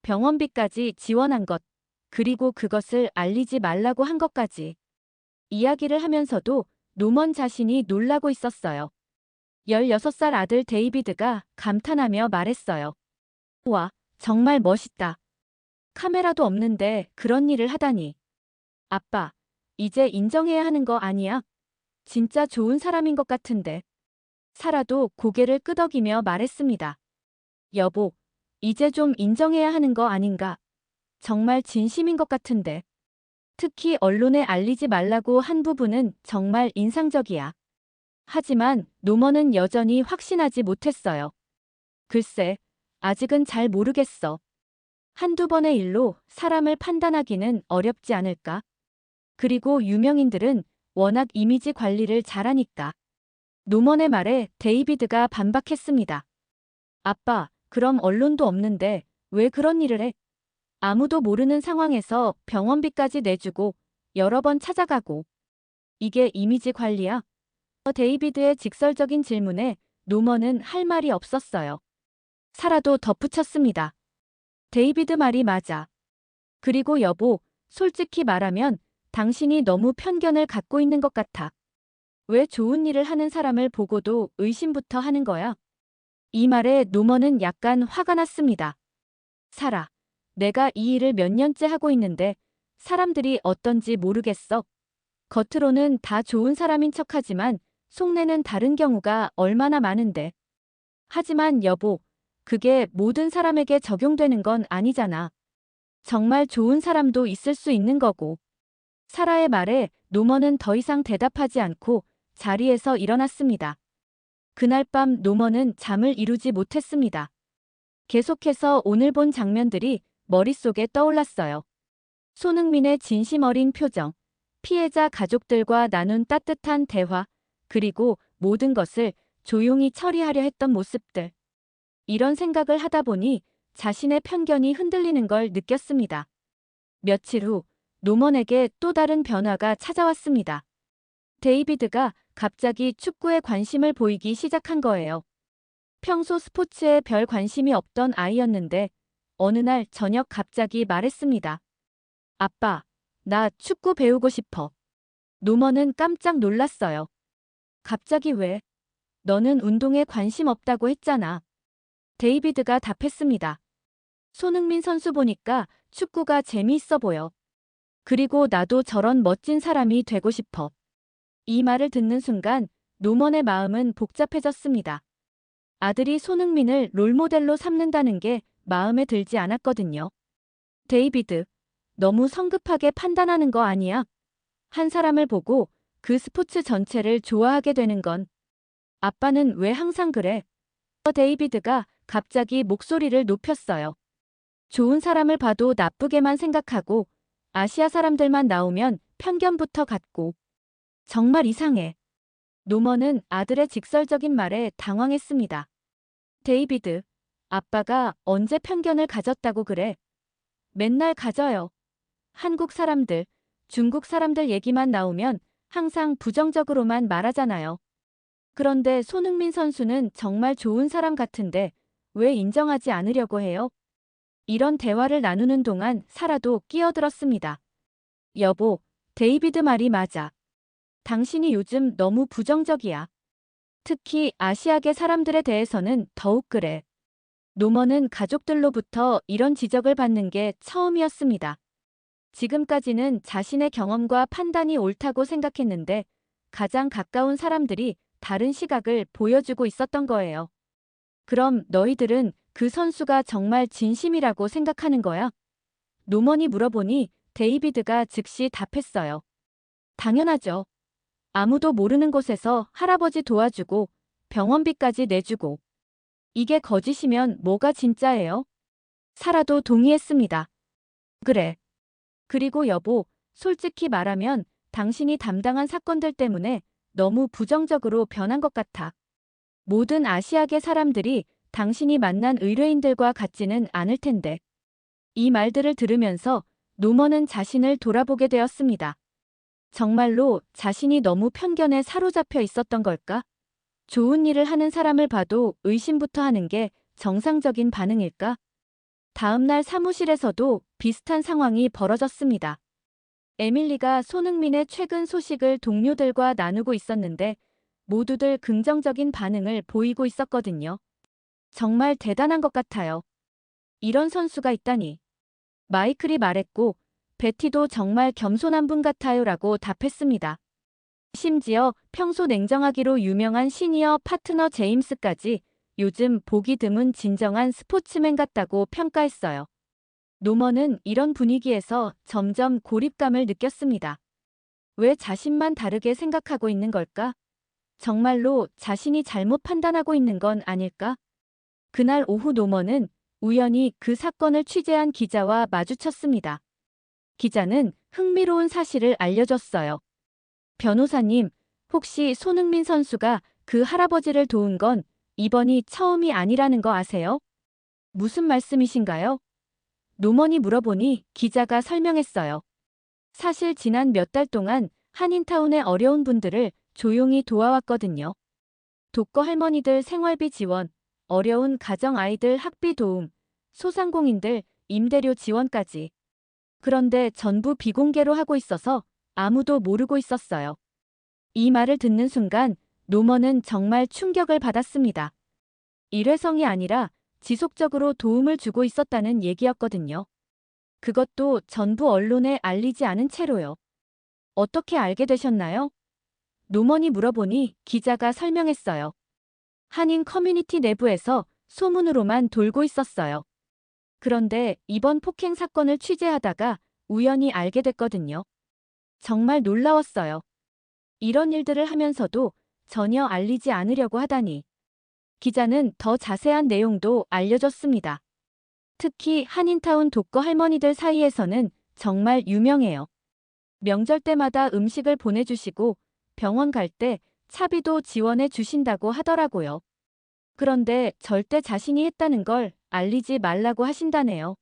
병원비까지 지원한 것, 그리고 그것을 알리지 말라고 한 것까지. 이야기를 하면서도 노먼 자신이 놀라고 있었어요. 16살 아들 데이비드가 감탄하며 말했어요. 와, 정말 멋있다. 카메라도 없는데 그런 일을 하다니. 아빠, 이제 인정해야 하는 거 아니야? 진짜 좋은 사람인 것 같은데. 사라도 고개를 끄덕이며 말했습니다. 여보, 이제 좀 인정해야 하는 거 아닌가? 정말 진심인 것 같은데. 특히 언론에 알리지 말라고 한 부분은 정말 인상적이야. 하지만 노먼은 여전히 확신하지 못했어요. 글쎄, 아직은 잘 모르겠어. 한두 번의 일로 사람을 판단하기는 어렵지 않을까? 그리고 유명인들은 워낙 이미지 관리를 잘하니까. 노먼의 말에 데이비드가 반박했습니다. 아빠, 그럼 언론도 없는데 왜 그런 일을 해? 아무도 모르는 상황에서 병원비까지 내주고 여러 번 찾아가고. 이게 이미지 관리야? 데이비드의 직설적인 질문에 노먼은 할 말이 없었어요. 사라도 덧붙였습니다. 데이비드 말이 맞아. 그리고 여보, 솔직히 말하면 당신이 너무 편견을 갖고 있는 것 같아. 왜 좋은 일을 하는 사람을 보고도 의심부터 하는 거야? 이 말에 노먼은 약간 화가 났습니다. 사라, 내가 이 일을 몇 년째 하고 있는데 사람들이 어떤지 모르겠어. 겉으로는 다 좋은 사람인 척하지만 속내는 다른 경우가 얼마나 많은데. 하지만 여보, 그게 모든 사람에게 적용되는 건 아니잖아. 정말 좋은 사람도 있을 수 있는 거고. 사라의 말에 노먼은 더 이상 대답하지 않고 자리에서 일어났습니다. 그날 밤 노먼은 잠을 이루지 못했습니다. 계속해서 오늘 본 장면들이 머릿속에 떠올랐어요. 손흥민의 진심 어린 표정, 피해자 가족들과 나눈 따뜻한 대화, 그리고 모든 것을 조용히 처리하려 했던 모습들. 이런 생각을 하다 보니 자신의 편견이 흔들리는 걸 느꼈습니다. 며칠 후 노먼에게 또 다른 변화가 찾아왔습니다. 데이비드가 갑자기 축구에 관심을 보이기 시작한 거예요. 평소 스포츠에 별 관심이 없던 아이였는데 어느 날 저녁 갑자기 말했습니다. 아빠, 나 축구 배우고 싶어. 노먼은 깜짝 놀랐어요. 갑자기 왜? 너는 운동에 관심 없다고 했잖아. 데이비드가 답했습니다. 손흥민 선수 보니까 축구가 재미있어 보여. 그리고 나도 저런 멋진 사람이 되고 싶어. 이 말을 듣는 순간 노먼의 마음은 복잡해졌습니다. 아들이 손흥민을 롤모델로 삼는다는 게 마음에 들지 않았거든요. 데이비드, 너무 성급하게 판단하는 거 아니야? 한 사람을 보고 그 스포츠 전체를 좋아하게 되는 건. 아빠는 왜 항상 그래? 데이비드가 갑자기 목소리를 높였어요. 좋은 사람을 봐도 나쁘게만 생각하고 아시아 사람들만 나오면 편견부터 갖고. 정말 이상해. 노먼은 아들의 직설적인 말에 당황했습니다. 데이비드, 아빠가 언제 편견을 가졌다고 그래? 맨날 가져요. 한국 사람들, 중국 사람들 얘기만 나오면 항상 부정적으로만 말하잖아요. 그런데 손흥민 선수는 정말 좋은 사람 같은데 왜 인정하지 않으려고 해요? 이런 대화를 나누는 동안 사라도 끼어들었습니다. 여보, 데이비드 말이 맞아. 당신이 요즘 너무 부정적이야. 특히 아시아계 사람들에 대해서는 더욱 그래. 노먼은 가족들로부터 이런 지적을 받는 게 처음이었습니다. 지금까지는 자신의 경험과 판단이 옳다고 생각했는데 가장 가까운 사람들이 다른 시각을 보여주고 있었던 거예요. 그럼 너희들은 그 선수가 정말 진심이라고 생각하는 거야? 노먼이 물어보니 데이비드가 즉시 답했어요. 당연하죠. 아무도 모르는 곳에서 할아버지 도와주고 병원비까지 내주고 이게 거짓이면 뭐가 진짜예요? 사라도 동의했습니다. 그래. 그리고 여보, 솔직히 말하면 당신이 담당한 사건들 때문에 너무 부정적으로 변한 것 같아. 모든 아시아계 사람들이 당신이 만난 의뢰인들과 같지는 않을 텐데. 이 말들을 들으면서 노먼은 자신을 돌아보게 되었습니다. 정말로 자신이 너무 편견에 사로잡혀 있었던 걸까? 좋은 일을 하는 사람을 봐도 의심부터 하는 게 정상적인 반응일까? 다음 날 사무실에서도 비슷한 상황이 벌어졌습니다. 에밀리가 손흥민의 최근 소식을 동료들과 나누고 있었는데 모두들 긍정적인 반응을 보이고 있었거든요. 정말 대단한 것 같아요. 이런 선수가 있다니. 마이클이 말했고 베티도 정말 겸손한 분 같아요라고 답했습니다. 심지어 평소 냉정하기로 유명한 시니어 파트너 제임스까지 요즘 보기 드문 진정한 스포츠맨 같다고 평가했어요. 노먼은 이런 분위기에서 점점 고립감을 느꼈습니다. 왜 자신만 다르게 생각하고 있는 걸까? 정말로 자신이 잘못 판단하고 있는 건 아닐까? 그날 오후 노먼은 우연히 그 사건을 취재한 기자와 마주쳤습니다. 기자는 흥미로운 사실을 알려줬어요. 변호사님, 혹시 손흥민 선수가 그 할아버지를 도운 건 이번이 처음이 아니라는 거 아세요? 무슨 말씀이신가요? 노먼이 물어보니 기자가 설명했어요. 사실 지난 몇 달 동안 한인타운의 어려운 분들을 조용히 도와왔거든요. 독거 할머니들 생활비 지원, 어려운 가정 아이들 학비 도움, 소상공인들 임대료 지원까지. 그런데 전부 비공개로 하고 있어서 아무도 모르고 있었어요. 이 말을 듣는 순간 노먼은 정말 충격을 받았습니다. 일회성이 아니라 지속적으로 도움을 주고 있었다는 얘기였거든요. 그것도 전부 언론에 알리지 않은 채로요. 어떻게 알게 되셨나요? 노먼이 물어보니 기자가 설명했어요. 한인 커뮤니티 내부에서 소문으로만 돌고 있었어요. 그런데 이번 폭행 사건을 취재하다가 우연히 알게 됐거든요. 정말 놀라웠어요. 이런 일들을 하면서도 전혀 알리지 않으려고 하다니. 기자는 더 자세한 내용도 알려줬습니다. 특히 한인타운 독거 할머니들 사이에서는 정말 유명해요. 명절 때마다 음식을 보내주시고 병원 갈 때 차비도 지원해 주신다고 하더라고요. 그런데 절대 자신이 했다는 걸 알리지 말라고 하신다네요.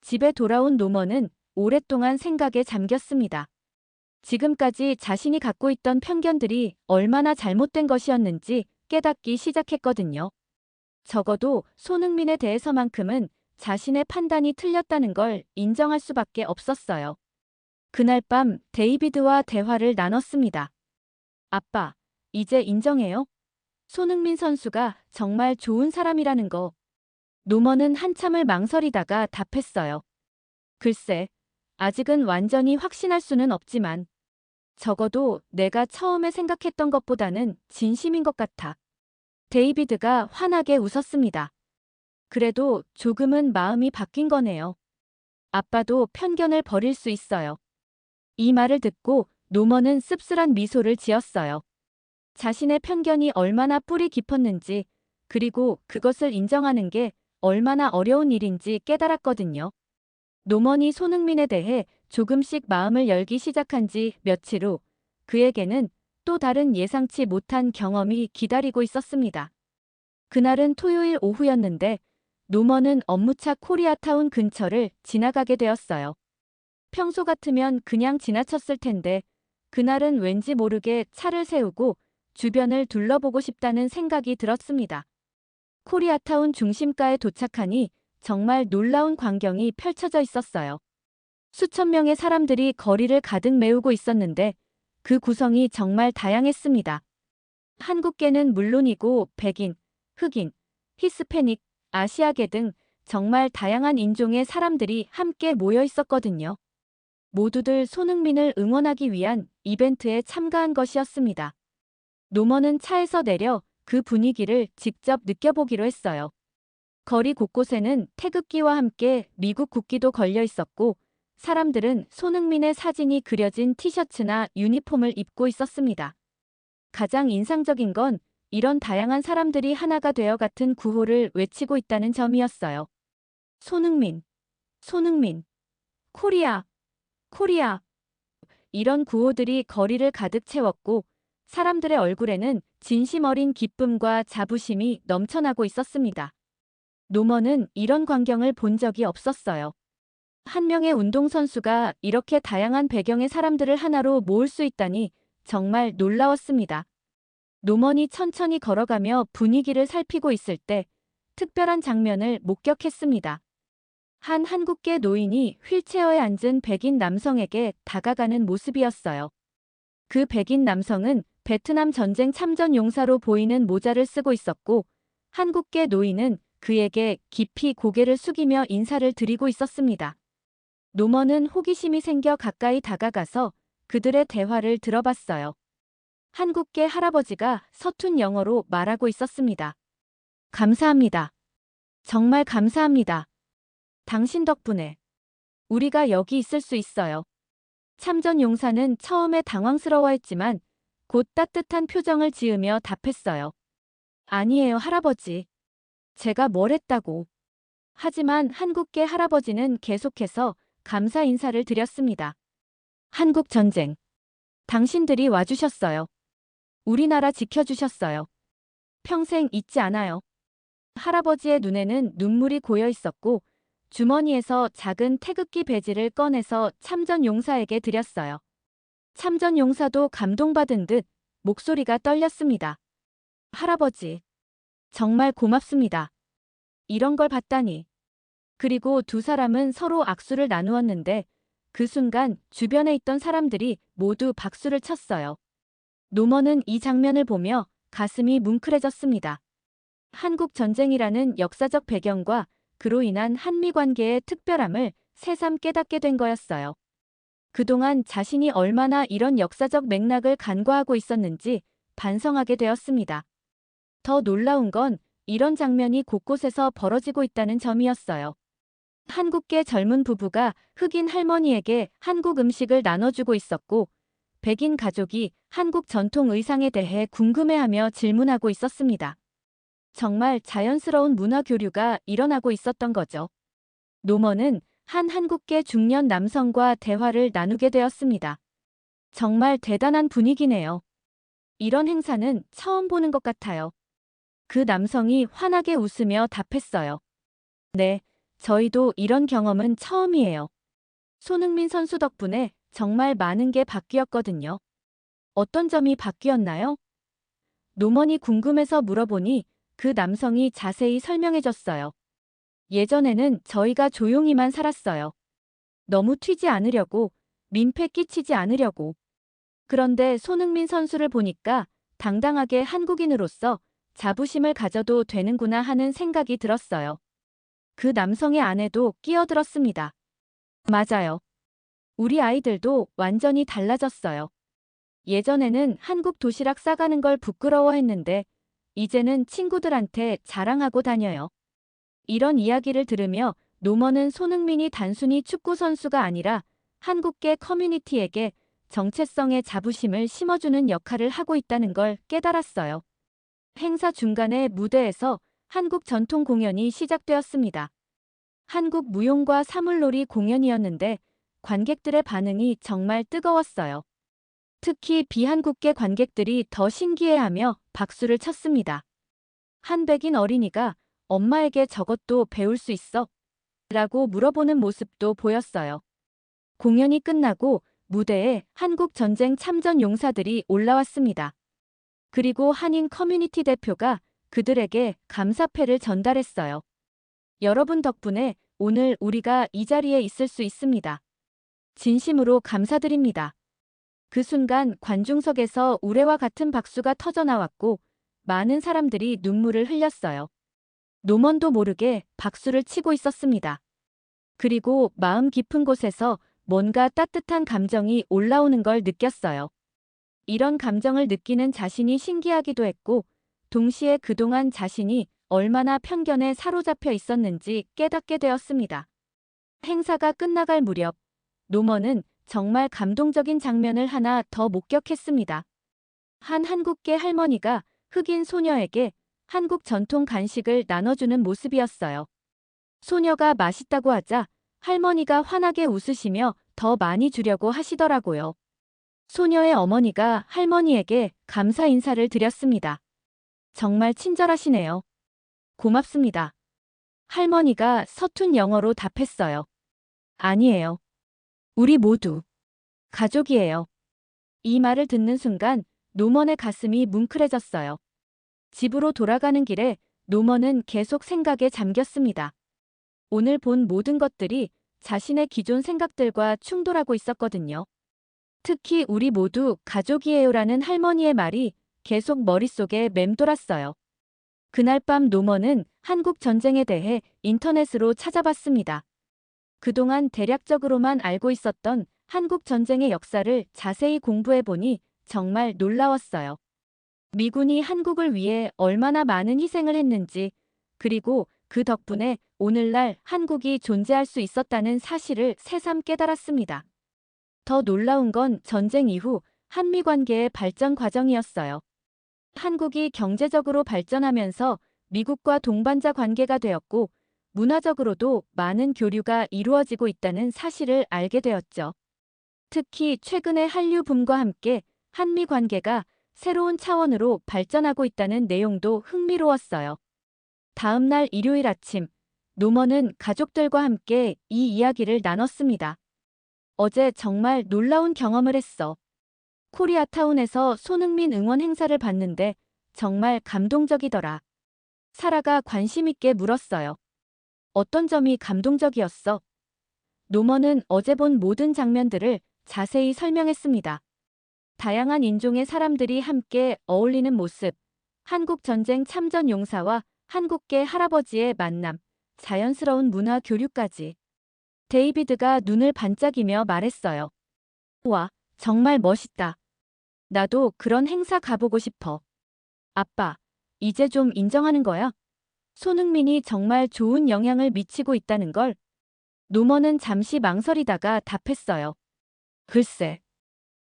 집에 돌아온 노먼은 오랫동안 생각에 잠겼습니다. 지금까지 자신이 갖고 있던 편견들이 얼마나 잘못된 것이었는지 깨닫기 시작했거든요. 적어도 손흥민에 대해서만큼은 자신의 판단이 틀렸다는 걸 인정할 수밖에 없었어요. 그날 밤 데이비드와 대화를 나눴습니다. 아빠, 이제 인정해요? 손흥민 선수가 정말 좋은 사람이라는 거. 노먼은 한참을 망설이다가 답했어요. 글쎄, 아직은 완전히 확신할 수는 없지만 적어도 내가 처음에 생각했던 것보다는 진심인 것 같아. 데이비드가 환하게 웃었습니다. 그래도 조금은 마음이 바뀐 거네요. 아빠도 편견을 버릴 수 있어요. 이 말을 듣고 노먼은 씁쓸한 미소를 지었어요. 자신의 편견이 얼마나 뿌리 깊었는지, 그리고 그것을 인정하는 게 얼마나 어려운 일인지 깨달았거든요. 노먼이 손흥민에 대해 조금씩 마음을 열기 시작한 지 며칠 후 그에게는 또 다른 예상치 못한 경험이 기다리고 있었습니다. 그날은 토요일 오후였는데 노먼은 업무차 코리아타운 근처를 지나가게 되었어요. 평소 같으면 그냥 지나쳤을 텐데 그날은 왠지 모르게 차를 세우고 주변을 둘러보고 싶다는 생각이 들었습니다. 코리아타운 중심가에 도착하니 정말 놀라운 광경이 펼쳐져 있었어요. 수천 명의 사람들이 거리를 가득 메우고 있었는데 그 구성이 정말 다양했습니다. 한국계는 물론이고 백인, 흑인, 히스패닉, 아시아계 등 정말 다양한 인종의 사람들이 함께 모여 있었거든요. 모두들 손흥민을 응원하기 위한 이벤트에 참가한 것이었습니다. 노먼은 차에서 내려 그 분위기를 직접 느껴보기로 했어요. 거리 곳곳에는 태극기와 함께 미국 국기도 걸려 있었고 사람들은 손흥민의 사진이 그려진 티셔츠나 유니폼을 입고 있었습니다. 가장 인상적인 건 이런 다양한 사람들이 하나가 되어 같은 구호를 외치고 있다는 점이었어요. 손흥민, 손흥민, 코리아, 코리아. 이런 구호들이 거리를 가득 채웠고 사람들의 얼굴에는 진심 어린 기쁨과 자부심이 넘쳐나고 있었습니다. 노먼은 이런 광경을 본 적이 없었어요. 한 명의 운동선수가 이렇게 다양한 배경의 사람들을 하나로 모을 수 있다니 정말 놀라웠습니다. 노먼이 천천히 걸어가며 분위기를 살피고 있을 때 특별한 장면을 목격했습니다. 한 한국계 노인이 휠체어에 앉은 백인 남성에게 다가가는 모습이었어요. 그 백인 남성은 베트남 전쟁 참전 용사로 보이는 모자를 쓰고 있었고 한국계 노인은 그에게 깊이 고개를 숙이며 인사를 드리고 있었습니다. 노먼은 호기심이 생겨 가까이 다가가서 그들의 대화를 들어봤어요. 한국계 할아버지가 서툰 영어로 말하고 있었습니다. 감사합니다. 정말 감사합니다. 당신 덕분에 우리가 여기 있을 수 있어요. 참전 용사는 처음에 당황스러워했지만 곧 따뜻한 표정을 지으며 답했어요. 아니에요, 할아버지. 제가 뭘 했다고. 하지만 한국계 할아버지는 계속해서 감사 인사를 드렸습니다. 한국 전쟁. 당신들이 와주셨어요. 우리나라 지켜주셨어요. 평생 잊지 않아요. 할아버지의 눈에는 눈물이 고여 있었고 주머니에서 작은 태극기 배지를 꺼내서 참전 용사에게 드렸어요. 참전 용사도 감동받은 듯 목소리가 떨렸습니다. 할아버지, 정말 고맙습니다. 이런 걸 봤다니. 그리고 두 사람은 서로 악수를 나누었는데 그 순간 주변에 있던 사람들이 모두 박수를 쳤어요. 노먼은 이 장면을 보며 가슴이 뭉클해졌습니다. 한국 전쟁이라는 역사적 배경과 그로 인한 한미 관계의 특별함을 새삼 깨닫게 된 거였어요. 그동안 자신이 얼마나 이런 역사적 맥락을 간과하고 있었는지 반성하게 되었습니다. 더 놀라운 건 이런 장면이 곳곳에서 벌어지고 있다는 점이었어요. 한국계 젊은 부부가 흑인 할머니에게 한국 음식을 나눠주고 있었고 백인 가족이 한국 전통 의상에 대해 궁금해하며 질문하고 있었습니다. 정말 자연스러운 문화 교류가 일어나고 있었던 거죠. 노먼은 한 한국계 중년 남성과 대화를 나누게 되었습니다. 정말 대단한 분위기네요. 이런 행사는 처음 보는 것 같아요. 그 남성이 환하게 웃으며 답했어요. 네, 저희도 이런 경험은 처음이에요. 손흥민 선수 덕분에 정말 많은 게 바뀌었거든요. 어떤 점이 바뀌었나요? 노먼이 궁금해서 물어보니 그 남성이 자세히 설명해줬어요. 예전에는 저희가 조용히만 살았어요. 너무 튀지 않으려고, 민폐 끼치지 않으려고. 그런데 손흥민 선수를 보니까 당당하게 한국인으로서 자부심을 가져도 되는구나 하는 생각이 들었어요. 그 남성의 아내도 끼어들었습니다. 맞아요. 우리 아이들도 완전히 달라졌어요. 예전에는 한국 도시락 싸가는 걸 부끄러워했는데 이제는 친구들한테 자랑하고 다녀요. 이런 이야기를 들으며 노먼은 손흥민이 단순히 축구 선수가 아니라 한국계 커뮤니티에게 정체성의 자부심을 심어주는 역할을 하고 있다는 걸 깨달았어요. 행사 중간에 무대에서 한국 전통 공연이 시작되었습니다. 한국 무용과 사물놀이 공연이었는데 관객들의 반응이 정말 뜨거웠어요. 특히 비한국계 관객들이 더 신기해하며 박수를 쳤습니다. 한 백인 어린이가 엄마에게 저것도 배울 수 있어? 라고 물어보는 모습도 보였어요. 공연이 끝나고 무대에 한국 전쟁 참전 용사들이 올라왔습니다. 그리고 한인 커뮤니티 대표가 그들에게 감사패를 전달했어요. 여러분 덕분에 오늘 우리가 이 자리에 있을 수 있습니다. 진심으로 감사드립니다. 그 순간 관중석에서 우레와 같은 박수가 터져나왔고 많은 사람들이 눈물을 흘렸어요. 노먼도 모르게 박수를 치고 있었습니다. 그리고 마음 깊은 곳에서 뭔가 따뜻한 감정이 올라오는 걸 느꼈어요. 이런 감정을 느끼는 자신이 신기하기도 했고 동시에 그동안 자신이 얼마나 편견에 사로잡혀 있었는지 깨닫게 되었습니다. 행사가 끝나갈 무렵 노먼은 정말 감동적인 장면을 하나 더 목격했습니다. 한 한국계 할머니가 흑인 소녀에게 한국 전통 간식을 나눠주는 모습이었어요. 소녀가 맛있다고 하자 할머니가 환하게 웃으시며 더 많이 주려고 하시더라고요. 소녀의 어머니가 할머니에게 감사 인사를 드렸습니다. 정말 친절하시네요. 고맙습니다. 할머니가 서툰 영어로 답했어요. 아니에요. 우리 모두 가족이에요. 이 말을 듣는 순간 노먼의 가슴이 뭉클해졌어요. 집으로 돌아가는 길에 노먼은 계속 생각에 잠겼습니다. 오늘 본 모든 것들이 자신의 기존 생각들과 충돌하고 있었거든요. 특히 우리 모두 가족이에요라는 할머니의 말이 계속 머릿속에 맴돌았어요. 그날 밤 노먼은 한국 전쟁에 대해 인터넷으로 찾아봤습니다. 그동안 대략적으로만 알고 있었던 한국 전쟁의 역사를 자세히 공부해보니 정말 놀라웠어요. 미군이 한국을 위해 얼마나 많은 희생을 했는지, 그리고 그 덕분에 오늘날 한국이 존재할 수 있었다는 사실을 새삼 깨달았습니다. 더 놀라운 건 전쟁 이후 한미 관계의 발전 과정이었어요. 한국이 경제적으로 발전하면서 미국과 동반자 관계가 되었고, 문화적으로도 많은 교류가 이루어지고 있다는 사실을 알게 되었죠. 특히 최근의 한류 붐과 함께 한미 관계가 새로운 차원으로 발전하고 있다는 내용도 흥미로웠어요. 다음 날 일요일 아침, 노먼은 가족들과 함께 이 이야기를 나눴습니다. 어제 정말 놀라운 경험을 했어. 코리아타운에서 손흥민 응원 행사를 봤는데 정말 감동적이더라. 사라가 관심 있게 물었어요. 어떤 점이 감동적이었어? 노먼은 어제 본 모든 장면들을 자세히 설명했습니다. 다양한 인종의 사람들이 함께 어울리는 모습, 한국 전쟁 참전 용사와 한국계 할아버지의 만남, 자연스러운 문화 교류까지. 데이비드가 눈을 반짝이며 말했어요. 와, 정말 멋있다. 나도 그런 행사 가보고 싶어. 아빠, 이제 좀 인정하는 거야? 손흥민이 정말 좋은 영향을 미치고 있다는 걸. 노먼은 잠시 망설이다가 답했어요. 글쎄.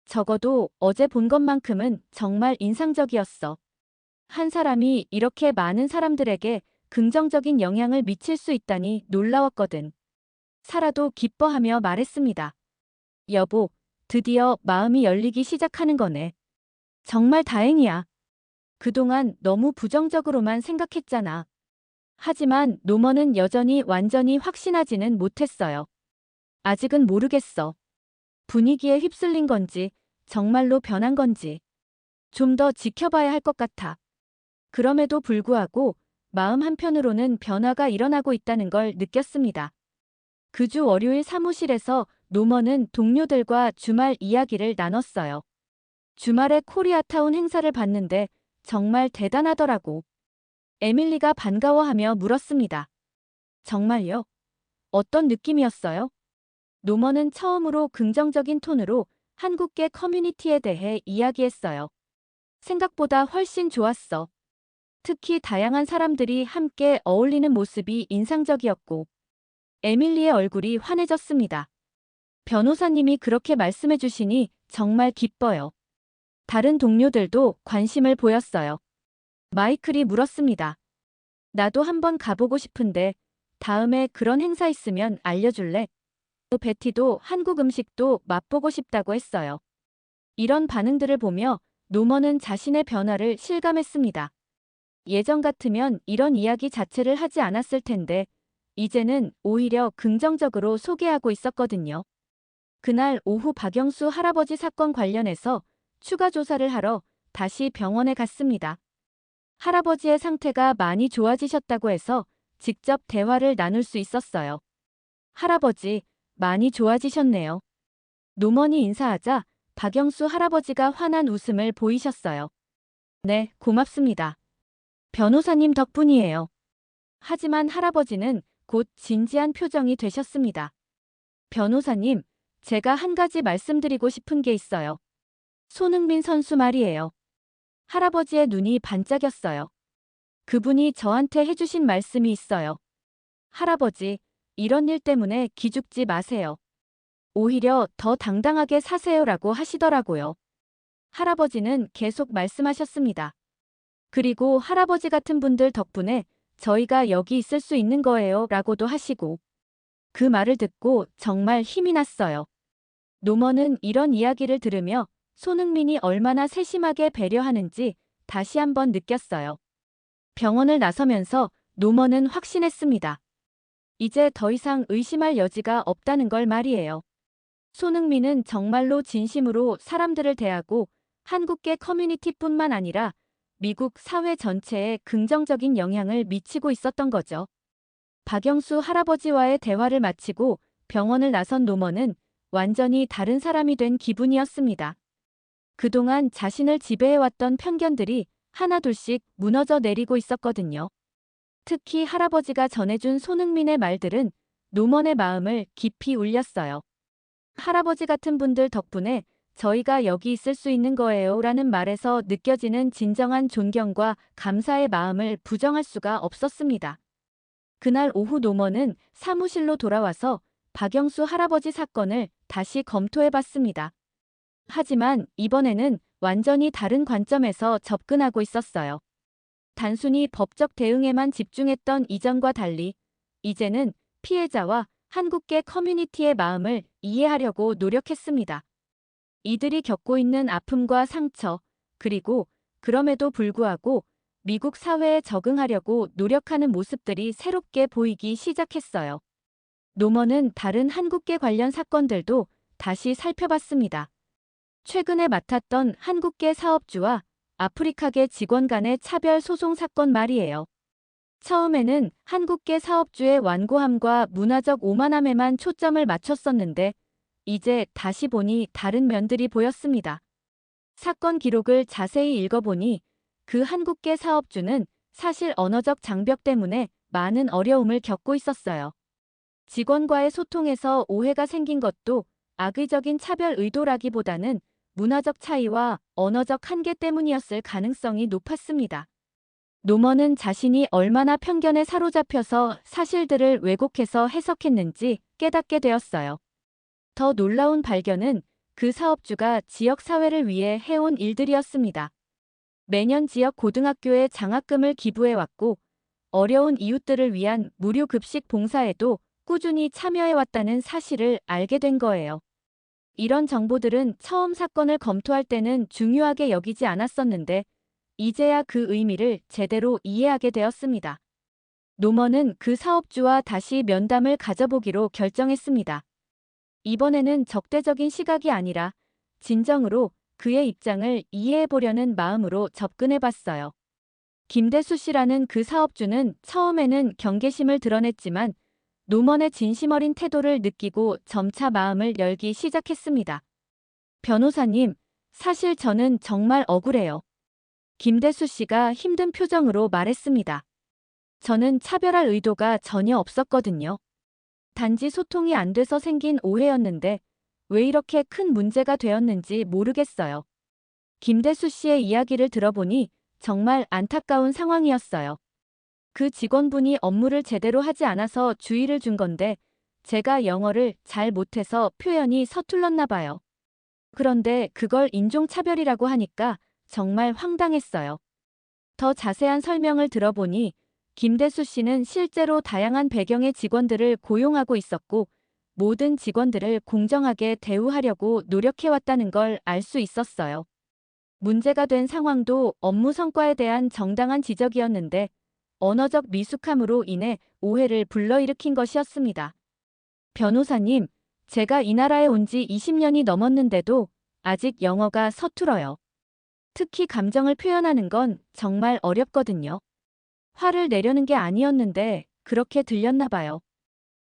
적어도 어제 본 것만큼은 정말 인상적이었어. 한 사람이 이렇게 많은 사람들에게 긍정적인 영향을 미칠 수 있다니 놀라웠거든. 사라도 기뻐하며 말했습니다. 여보, 드디어 마음이 열리기 시작하는 거네. 정말 다행이야. 그동안 너무 부정적으로만 생각했잖아. 하지만 노먼은 여전히 완전히 확신하지는 못했어요. 아직은 모르겠어. 분위기에 휩쓸린 건지, 정말로 변한 건지. 좀 더 지켜봐야 할 것 같아. 그럼에도 불구하고 마음 한편으로는 변화가 일어나고 있다는 걸 느꼈습니다. 그 주 월요일 사무실에서 노먼은 동료들과 주말 이야기를 나눴어요. 주말에 코리아타운 행사를 봤는데 정말 대단하더라고. 에밀리가 반가워하며 물었습니다. 정말요? 어떤 느낌이었어요? 노먼은 처음으로 긍정적인 톤으로 한국계 커뮤니티에 대해 이야기했어요. 생각보다 훨씬 좋았어. 특히 다양한 사람들이 함께 어울리는 모습이 인상적이었고, 에밀리의 얼굴이 환해졌습니다. 변호사님이 그렇게 말씀해 주시니 정말 기뻐요. 다른 동료들도 관심을 보였어요. 마이클이 물었습니다. 나도 한번 가보고 싶은데 다음에 그런 행사 있으면 알려줄래? 베티도 한국 음식도 맛보고 싶다고 했어요. 이런 반응들을 보며 노먼은 자신의 변화를 실감했습니다. 예전 같으면 이런 이야기 자체를 하지 않았을 텐데 이제는 오히려 긍정적으로 소개하고 있었거든요. 그날 오후 박영수 할아버지 사건 관련해서 추가 조사를 하러 다시 병원에 갔습니다. 할아버지의 상태가 많이 좋아지셨다고 해서 직접 대화를 나눌 수 있었어요. 할아버지, 많이 좋아지셨네요. 노먼이 인사하자 박영수 할아버지가 환한 웃음을 보이셨어요. 네, 고맙습니다. 변호사님 덕분이에요. 하지만 할아버지는 곧 진지한 표정이 되셨습니다. 변호사님, 제가 한 가지 말씀드리고 싶은 게 있어요. 손흥민 선수 말이에요. 할아버지의 눈이 반짝였어요. 그분이 저한테 해주신 말씀이 있어요. 할아버지, 이런 일 때문에 기죽지 마세요. 오히려 더 당당하게 사세요라고 하시더라고요. 할아버지는 계속 말씀하셨습니다. 그리고 할아버지 같은 분들 덕분에 저희가 여기 있을 수 있는 거예요 라고도 하시고 그 말을 듣고 정말 힘이 났어요. 노먼은 이런 이야기를 들으며 손흥민이 얼마나 세심하게 배려하는지 다시 한번 느꼈어요. 병원을 나서면서 노먼은 확신했습니다. 이제 더 이상 의심할 여지가 없다는 걸 말이에요. 손흥민은 정말로 진심으로 사람들을 대하고 한국계 커뮤니티뿐만 아니라 미국 사회 전체에 긍정적인 영향을 미치고 있었던 거죠. 박영수 할아버지와의 대화를 마치고 병원을 나선 노먼은 완전히 다른 사람이 된 기분이었습니다. 그동안 자신을 지배해왔던 편견들이 하나둘씩 무너져 내리고 있었거든요. 특히 할아버지가 전해준 손흥민의 말들은 노먼의 마음을 깊이 울렸어요. 할아버지 같은 분들 덕분에 저희가 여기 있을 수 있는 거예요 라는 말에서 느껴지는 진정한 존경과 감사의 마음을 부정할 수가 없었습니다. 그날 오후 노먼은 사무실로 돌아와서 박영수 할아버지 사건을 다시 검토해봤습니다. 하지만 이번에는 완전히 다른 관점에서 접근하고 있었어요. 단순히 법적 대응에만 집중했던 이전과 달리 이제는 피해자와 한국계 커뮤니티의 마음을 이해하려고 노력했습니다. 이들이 겪고 있는 아픔과 상처, 그리고 그럼에도 불구하고 미국 사회에 적응하려고 노력하는 모습들이 새롭게 보이기 시작했어요. 노먼은 다른 한국계 관련 사건들도 다시 살펴봤습니다. 최근에 맡았던 한국계 사업주와 아프리카계 직원 간의 차별 소송 사건 말이에요. 처음에는 한국계 사업주의 완고함과 문화적 오만함에만 초점을 맞췄었는데 이제 다시 보니 다른 면들이 보였습니다. 사건 기록을 자세히 읽어보니 그 한국계 사업주는 사실 언어적 장벽 때문에 많은 어려움을 겪고 있었어요. 직원과의 소통에서 오해가 생긴 것도 악의적인 차별 의도라기보다는 문화적 차이와 언어적 한계 때문이었을 가능성이 높았습니다. 노먼은 자신이 얼마나 편견에 사로잡혀서 사실들을 왜곡해서 해석했는지 깨닫게 되었어요. 더 놀라운 발견은 그 사업주가 지역 사회를 위해 해온 일들이었습니다. 매년 지역 고등학교에 장학금을 기부해왔고 어려운 이웃들을 위한 무료 급식 봉사에도 꾸준히 참여해왔다는 사실을 알게 된 거예요. 이런 정보들은 처음 사건을 검토할 때는 중요하게 여기지 않았었는데 이제야 그 의미를 제대로 이해하게 되었습니다. 노먼은 그 사업주와 다시 면담을 가져보기로 결정했습니다. 이번에는 적대적인 시각이 아니라 진정으로 그의 입장을 이해해보려는 마음으로 접근해봤어요. 김대수 씨라는 그 사업주는 처음에는 경계심을 드러냈지만 노먼의 진심 어린 태도를 느끼고 점차 마음을 열기 시작했습니다. 변호사님, 사실 저는 정말 억울해요. 김대수 씨가 힘든 표정으로 말했습니다. 저는 차별할 의도가 전혀 없었거든요. 단지 소통이 안 돼서 생긴 오해였는데 왜 이렇게 큰 문제가 되었는지 모르겠어요. 김대수 씨의 이야기를 들어보니 정말 안타까운 상황이었어요. 그 직원분이 업무를 제대로 하지 않아서 주의를 준 건데 제가 영어를 잘 못해서 표현이 서툴렀나 봐요. 그런데 그걸 인종차별이라고 하니까 정말 황당했어요. 더 자세한 설명을 들어보니 김대수 씨는 실제로 다양한 배경의 직원들을 고용하고 있었고 모든 직원들을 공정하게 대우하려고 노력해왔다는 걸 알 수 있었어요. 문제가 된 상황도 업무 성과에 대한 정당한 지적이었는데 언어적 미숙함으로 인해 오해를 불러일으킨 것이었습니다. 변호사님, 제가 이 나라에 온 지 20년이 넘었는데도 아직 영어가 서툴어요. 특히 감정을 표현하는 건 정말 어렵거든요. 화를 내려는 게 아니었는데 그렇게 들렸나 봐요.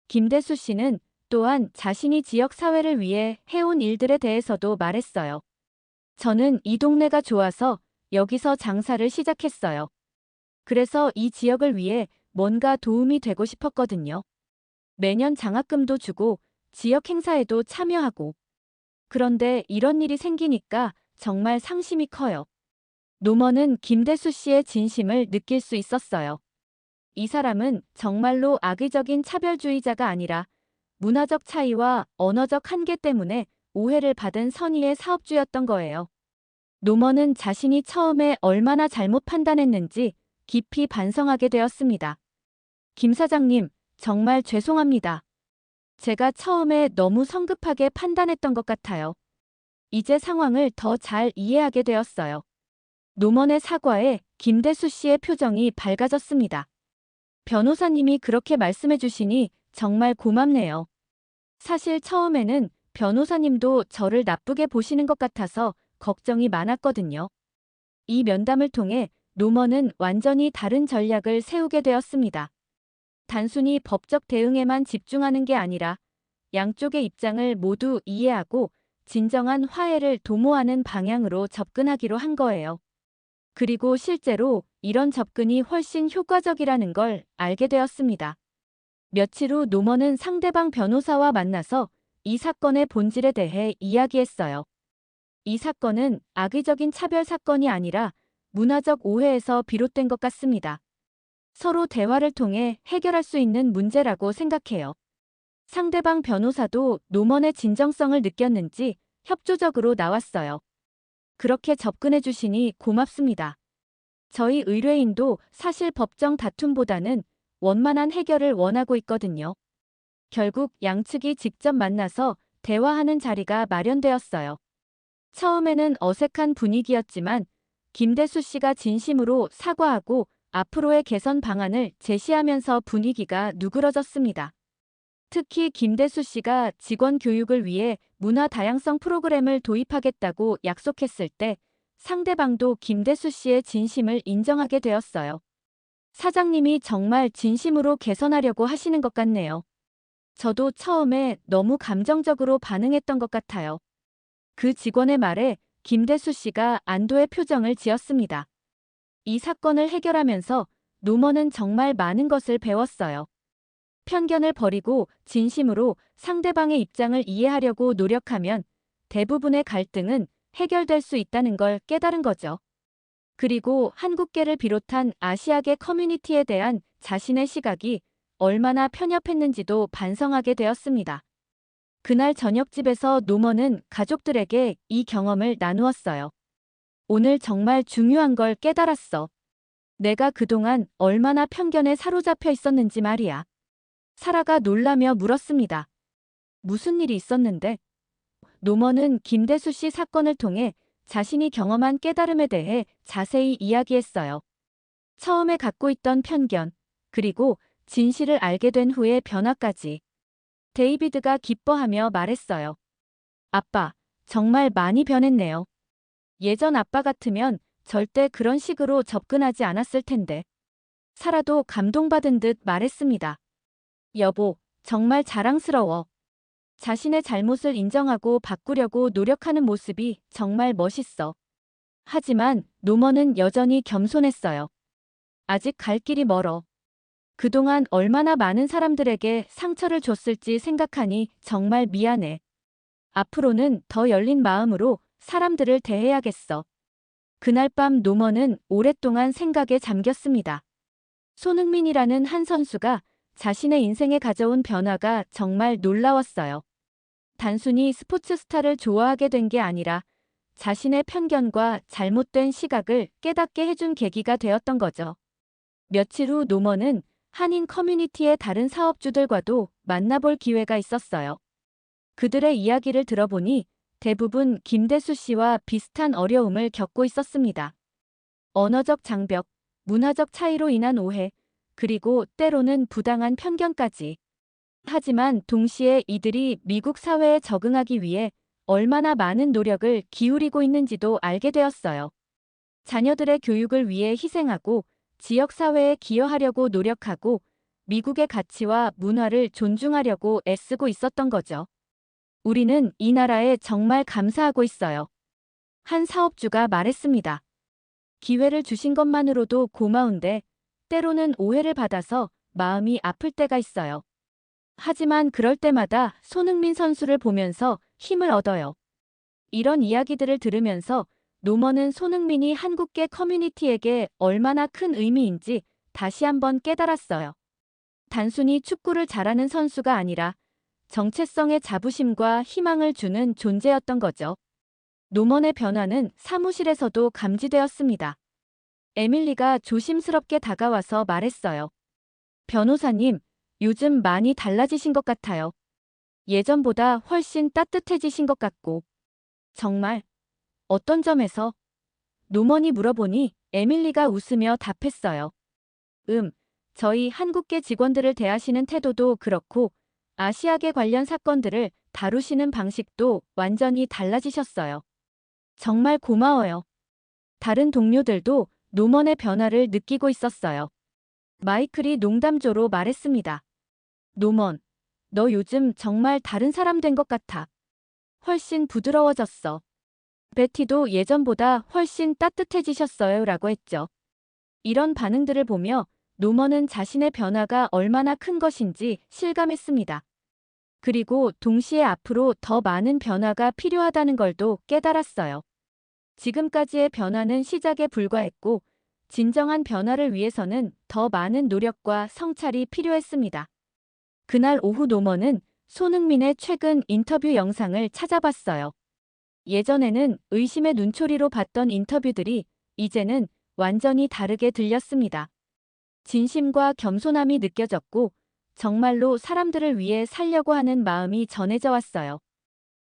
김대수 씨는 또한 자신이 지역 사회를 위해 해온 일들에 대해서도 말했어요. 저는 이 동네가 좋아서 여기서 장사를 시작했어요. 그래서 이 지역을 위해 뭔가 도움이 되고 싶었거든요. 매년 장학금도 주고 지역 행사에도 참여하고. 그런데 이런 일이 생기니까 정말 상심이 커요. 노먼은 김대수 씨의 진심을 느낄 수 있었어요. 이 사람은 정말로 악의적인 차별주의자가 아니라 문화적 차이와 언어적 한계 때문에 오해를 받은 선의의 사업주였던 거예요. 노먼은 자신이 처음에 얼마나 잘못 판단했는지 깊이 반성하게 되었습니다. 김 사장님, 정말 죄송합니다. 제가 처음에 너무 성급하게 판단했던 것 같아요. 이제 상황을 더 잘 이해하게 되었어요. 노먼의 사과에 김대수 씨의 표정이 밝아졌습니다. 변호사님이 그렇게 말씀해 주시니 정말 고맙네요. 사실 처음에는 변호사님도 저를 나쁘게 보시는 것 같아서 걱정이 많았거든요. 이 면담을 통해 노먼은 완전히 다른 전략을 세우게 되었습니다. 단순히 법적 대응에만 집중하는 게 아니라 양쪽의 입장을 모두 이해하고 진정한 화해를 도모하는 방향으로 접근하기로 한 거예요. 그리고 실제로 이런 접근이 훨씬 효과적이라는 걸 알게 되었습니다. 며칠 후 노먼은 상대방 변호사와 만나서 이 사건의 본질에 대해 이야기했어요. 이 사건은 악의적인 차별 사건이 아니라 문화적 오해에서 비롯된 것 같습니다. 서로 대화를 통해 해결할 수 있는 문제라고 생각해요. 상대방 변호사도 노먼의 진정성을 느꼈는지 협조적으로 나왔어요. 그렇게 접근해 주시니 고맙습니다. 저희 의뢰인도 사실 법정 다툼보다는 원만한 해결을 원하고 있거든요. 결국 양측이 직접 만나서 대화하는 자리가 마련되었어요. 처음에는 어색한 분위기였지만 김대수 씨가 진심으로 사과하고 앞으로의 개선 방안을 제시하면서 분위기가 누그러졌습니다. 특히 김대수 씨가 직원 교육을 위해 문화 다양성 프로그램을 도입하겠다고 약속했을 때 상대방도 김대수 씨의 진심을 인정하게 되었어요. 사장님이 정말 진심으로 개선하려고 하시는 것 같네요. 저도 처음에 너무 감정적으로 반응했던 것 같아요. 그 직원의 말에 김대수 씨가 안도의 표정을 지었습니다. 이 사건을 해결하면서 노먼은 정말 많은 것을 배웠어요. 편견을 버리고 진심으로 상대방의 입장을 이해하려고 노력하면 대부분의 갈등은 해결될 수 있다는 걸 깨달은 거죠. 그리고 한국계를 비롯한 아시아계 커뮤니티에 대한 자신의 시각이 얼마나 편협했는지도 반성하게 되었습니다. 그날 저녁집에서 노먼은 가족들에게 이 경험을 나누었어요. 오늘 정말 중요한 걸 깨달았어. 내가 그동안 얼마나 편견에 사로잡혀 있었는지 말이야. 사라가 놀라며 물었습니다. 무슨 일이 있었는데? 노먼은 김대수 씨 사건을 통해 자신이 경험한 깨달음에 대해 자세히 이야기했어요. 처음에 갖고 있던 편견, 그리고 진실을 알게 된 후의 변화까지. 데이비드가 기뻐하며 말했어요. 아빠, 정말 많이 변했네요. 예전 아빠 같으면 절대 그런 식으로 접근하지 않았을 텐데. 사라도 감동받은 듯 말했습니다. 여보, 정말 자랑스러워. 자신의 잘못을 인정하고 바꾸려고 노력하는 모습이 정말 멋있어. 하지만 노먼은 여전히 겸손했어요. 아직 갈 길이 멀어. 그동안 얼마나 많은 사람들에게 상처를 줬을지 생각하니 정말 미안해. 앞으로는 더 열린 마음으로 사람들을 대해야겠어. 그날 밤 노먼은 오랫동안 생각에 잠겼습니다. 손흥민이라는 한 선수가 자신의 인생에 가져온 변화가 정말 놀라웠어요. 단순히 스포츠 스타를 좋아하게 된 게 아니라 자신의 편견과 잘못된 시각을 깨닫게 해준 계기가 되었던 거죠. 며칠 후 노먼은 한인 커뮤니티의 다른 사업주들과도 만나볼 기회가 있었어요. 그들의 이야기를 들어보니 대부분 김대수 씨와 비슷한 어려움을 겪고 있었습니다. 언어적 장벽, 문화적 차이로 인한 오해, 그리고 때로는 부당한 편견까지. 하지만 동시에 이들이 미국 사회에 적응하기 위해 얼마나 많은 노력을 기울이고 있는지도 알게 되었어요. 자녀들의 교육을 위해 희생하고 지역사회에 기여하려고 노력하고 미국의 가치와 문화를 존중하려고 애쓰고 있었던 거죠. 우리는 이 나라에 정말 감사하고 있어요. 한 사업주가 말했습니다. 기회를 주신 것만으로도 고마운데 때로는 오해를 받아서 마음이 아플 때가 있어요. 하지만 그럴 때마다 손흥민 선수를 보면서 힘을 얻어요. 이런 이야기들을 들으면서 노먼은 손흥민이 한국계 커뮤니티에게 얼마나 큰 의미인지 다시 한번 깨달았어요. 단순히 축구를 잘하는 선수가 아니라 정체성의 자부심과 희망을 주는 존재였던 거죠. 노먼의 변화는 사무실에서도 감지되었습니다. 에밀리가 조심스럽게 다가와서 말했어요. 변호사님, 요즘 많이 달라지신 것 같아요. 예전보다 훨씬 따뜻해지신 것 같고. 정말? 어떤 점에서? 노먼이 물어보니 에밀리가 웃으며 답했어요. 저희 한국계 직원들을 대하시는 태도도 그렇고 아시아계 관련 사건들을 다루시는 방식도 완전히 달라지셨어요. 정말 고마워요. 다른 동료들도 노먼의 변화를 느끼고 있었어요. 마이클이 농담조로 말했습니다. 노먼, 너 요즘 정말 다른 사람 된 것 같아. 훨씬 부드러워졌어. 베티도 예전보다 훨씬 따뜻해지셨어요 라고 했죠. 이런 반응들을 보며 노먼은 자신의 변화가 얼마나 큰 것인지 실감했습니다. 그리고 동시에 앞으로 더 많은 변화가 필요하다는 걸도 깨달았어요. 지금까지의 변화는 시작에 불과했고 진정한 변화를 위해서는 더 많은 노력과 성찰이 필요했습니다. 그날 오후 노먼은 손흥민의 최근 인터뷰 영상을 찾아봤어요. 예전에는 의심의 눈초리로 봤던 인터뷰들이 이제는 완전히 다르게 들렸습니다. 진심과 겸손함이 느껴졌고 정말로 사람들을 위해 살려고 하는 마음이 전해져 왔어요.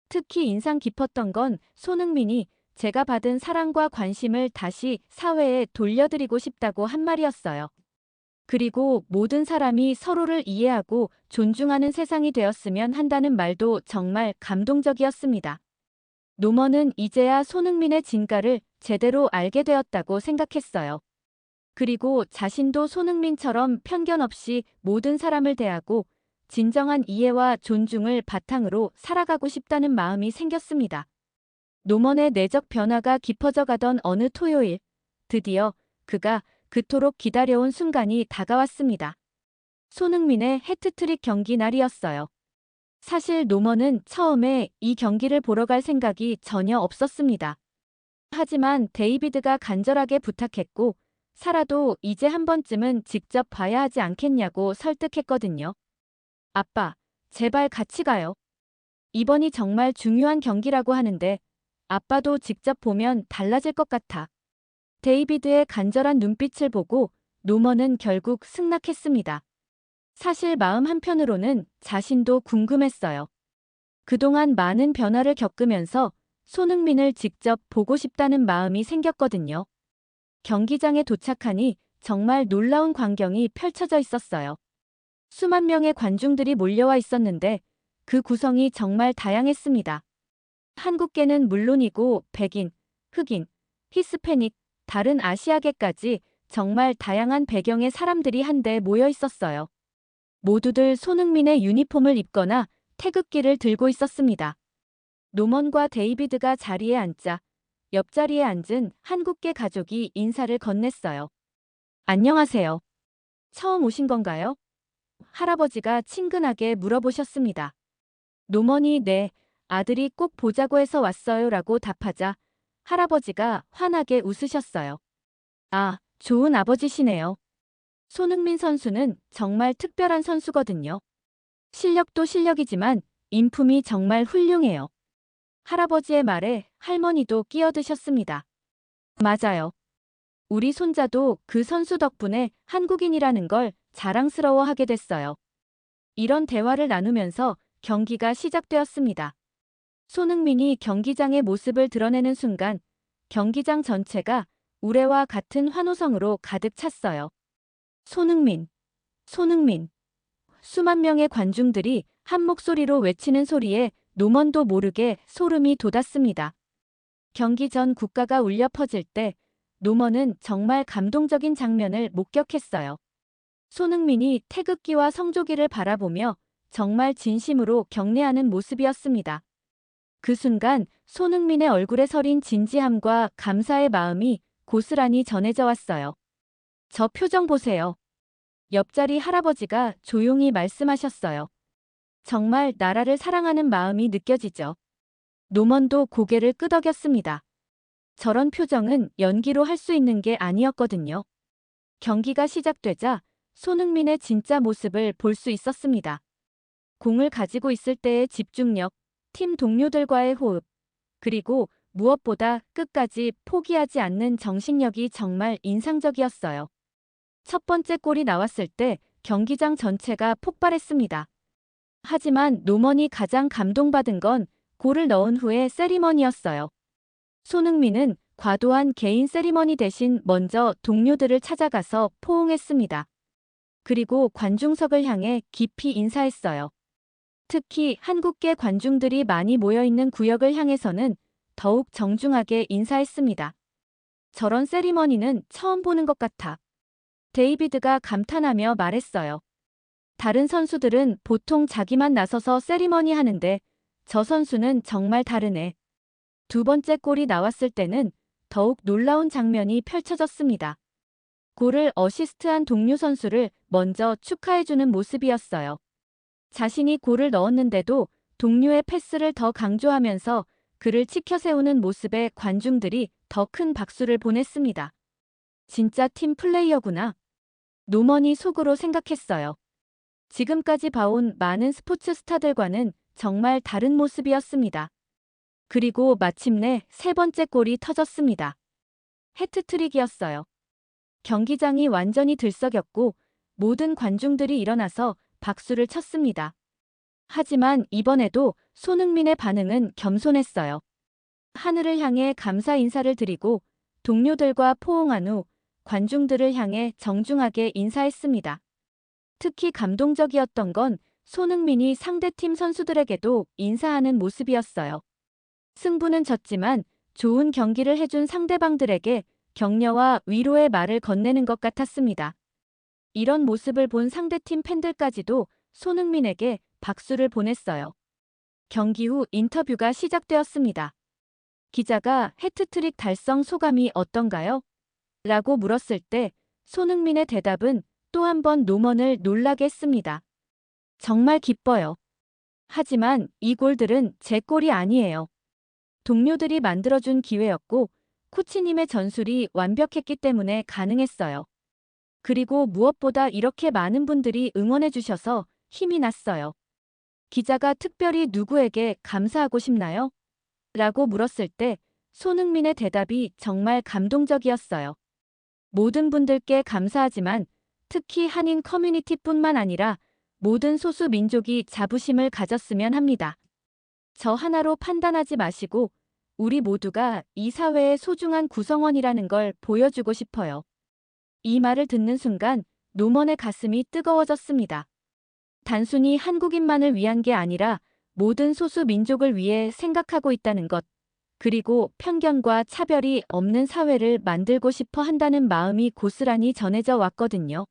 특히 인상 깊었던 건 손흥민이 제가 받은 사랑과 관심을 다시 사회에 돌려드리고 싶다고 한 말이었어요. 그리고 모든 사람이 서로를 이해하고 존중하는 세상이 되었으면 한다는 말도 정말 감동적이었습니다. 노먼은 이제야 손흥민의 진가를 제대로 알게 되었다고 생각했어요. 그리고 자신도 손흥민처럼 편견 없이 모든 사람을 대하고 진정한 이해와 존중을 바탕으로 살아가고 싶다는 마음이 생겼습니다. 노먼의 내적 변화가 깊어져 가던 어느 토요일, 드디어 그가 그토록 기다려온 순간이 다가왔습니다. 손흥민의 해트트릭 경기 날이었어요. 사실 노먼은 처음에 이 경기를 보러 갈 생각이 전혀 없었습니다. 하지만 데이비드가 간절하게 부탁했고 사라도 이제 한 번쯤은 직접 봐야 하지 않겠냐고 설득했거든요. 아빠, 제발 같이 가요. 이번이 정말 중요한 경기라고 하는데 아빠도 직접 보면 달라질 것 같아. 데이비드의 간절한 눈빛을 보고 노먼은 결국 승낙했습니다. 사실 마음 한편으로는 자신도 궁금했어요. 그동안 많은 변화를 겪으면서 손흥민을 직접 보고 싶다는 마음이 생겼거든요. 경기장에 도착하니 정말 놀라운 광경이 펼쳐져 있었어요. 수만 명의 관중들이 몰려와 있었는데 그 구성이 정말 다양했습니다. 한국계는 물론이고 백인, 흑인, 히스패닉, 다른 아시아계까지 정말 다양한 배경의 사람들이 한데 모여 있었어요. 모두들 손흥민의 유니폼을 입거나 태극기를 들고 있었습니다. 노먼과 데이비드가 자리에 앉자 옆자리에 앉은 한국계 가족이 인사를 건넸어요. 안녕하세요. 처음 오신 건가요? 할아버지가 친근하게 물어보셨습니다. 노먼이 네, 아들이 꼭 보자고 해서 왔어요 라고 답하자 할아버지가 환하게 웃으셨어요. 아, 좋은 아버지시네요. 손흥민 선수는 정말 특별한 선수거든요. 실력도 실력이지만 인품이 정말 훌륭해요. 할아버지의 말에 할머니도 끼어드셨습니다. 맞아요. 우리 손자도 그 선수 덕분에 한국인이라는 걸 자랑스러워하게 됐어요. 이런 대화를 나누면서 경기가 시작되었습니다. 손흥민이 경기장의 모습을 드러내는 순간 경기장 전체가 우레와 같은 환호성으로 가득 찼어요. 손흥민, 손흥민. 수만 명의 관중들이 한 목소리로 외치는 소리에 노먼도 모르게 소름이 돋았습니다. 경기 전 국가가 울려 퍼질 때 노먼은 정말 감동적인 장면을 목격했어요. 손흥민이 태극기와 성조기를 바라보며 정말 진심으로 경례하는 모습이었습니다. 그 순간 손흥민의 얼굴에 서린 진지함과 감사의 마음이 고스란히 전해져 왔어요. 저 표정 보세요. 옆자리 할아버지가 조용히 말씀하셨어요. 정말 나라를 사랑하는 마음이 느껴지죠. 노먼도 고개를 끄덕였습니다. 저런 표정은 연기로 할 수 있는 게 아니었거든요. 경기가 시작되자 손흥민의 진짜 모습을 볼 수 있었습니다. 공을 가지고 있을 때의 집중력, 팀 동료들과의 호흡, 그리고 무엇보다 끝까지 포기하지 않는 정신력이 정말 인상적이었어요. 첫 번째 골이 나왔을 때 경기장 전체가 폭발했습니다. 하지만 노먼이 가장 감동받은 건 골을 넣은 후의 세리머니였어요. 손흥민은 과도한 개인 세리머니 대신 먼저 동료들을 찾아가서 포옹했습니다. 그리고 관중석을 향해 깊이 인사했어요. 특히 한국계 관중들이 많이 모여있는 구역을 향해서는 더욱 정중하게 인사했습니다. 저런 세리머니는 처음 보는 것 같아. 데이비드가 감탄하며 말했어요. 다른 선수들은 보통 자기만 나서서 세리머니 하는데 저 선수는 정말 다르네. 두 번째 골이 나왔을 때는 더욱 놀라운 장면이 펼쳐졌습니다. 골을 어시스트한 동료 선수를 먼저 축하해주는 모습이었어요. 자신이 골을 넣었는데도 동료의 패스를 더 강조하면서 그를 치켜세우는 모습에 관중들이 더 큰 박수를 보냈습니다. 진짜 팀 플레이어구나. 노먼이 속으로 생각했어요. 지금까지 봐온 많은 스포츠 스타들과는 정말 다른 모습이었습니다. 그리고 마침내 세 번째 골이 터졌습니다. 해트트릭이었어요. 경기장이 완전히 들썩였고 모든 관중들이 일어나서 박수를 쳤습니다. 하지만 이번에도 손흥민의 반응은 겸손했어요. 하늘을 향해 감사 인사를 드리고 동료들과 포옹한 후 관중들을 향해 정중하게 인사했습니다. 특히 감동적이었던 건 손흥민이 상대팀 선수들에게도 인사하는 모습이었어요. 승부는 졌지만 좋은 경기를 해준 상대방들에게 격려와 위로의 말을 건네는 것 같았습니다. 이런 모습을 본 상대팀 팬들까지도 손흥민에게 박수를 보냈어요. 경기 후 인터뷰가 시작되었습니다. 기자가 해트트릭 달성 소감이 어떤가요? 라고 물었을 때 손흥민의 대답은 또 한 번 노먼을 놀라게 했습니다. 정말 기뻐요. 하지만 이 골들은 제 골이 아니에요. 동료들이 만들어준 기회였고 코치님의 전술이 완벽했기 때문에 가능했어요. 그리고 무엇보다 이렇게 많은 분들이 응원해 주셔서 힘이 났어요. 기자가 특별히 누구에게 감사하고 싶나요? 라고 물었을 때 손흥민의 대답이 정말 감동적이었어요. 모든 분들께 감사하지만 특히 한인 커뮤니티뿐만 아니라 모든 소수 민족이 자부심을 가졌으면 합니다. 저 하나로 판단하지 마시고 우리 모두가 이 사회의 소중한 구성원이라는 걸 보여주고 싶어요. 이 말을 듣는 순간 노먼의 가슴이 뜨거워졌습니다. 단순히 한국인만을 위한 게 아니라 모든 소수 민족을 위해 생각하고 있다는 것, 그리고 편견과 차별이 없는 사회를 만들고 싶어 한다는 마음이 고스란히 전해져 왔거든요.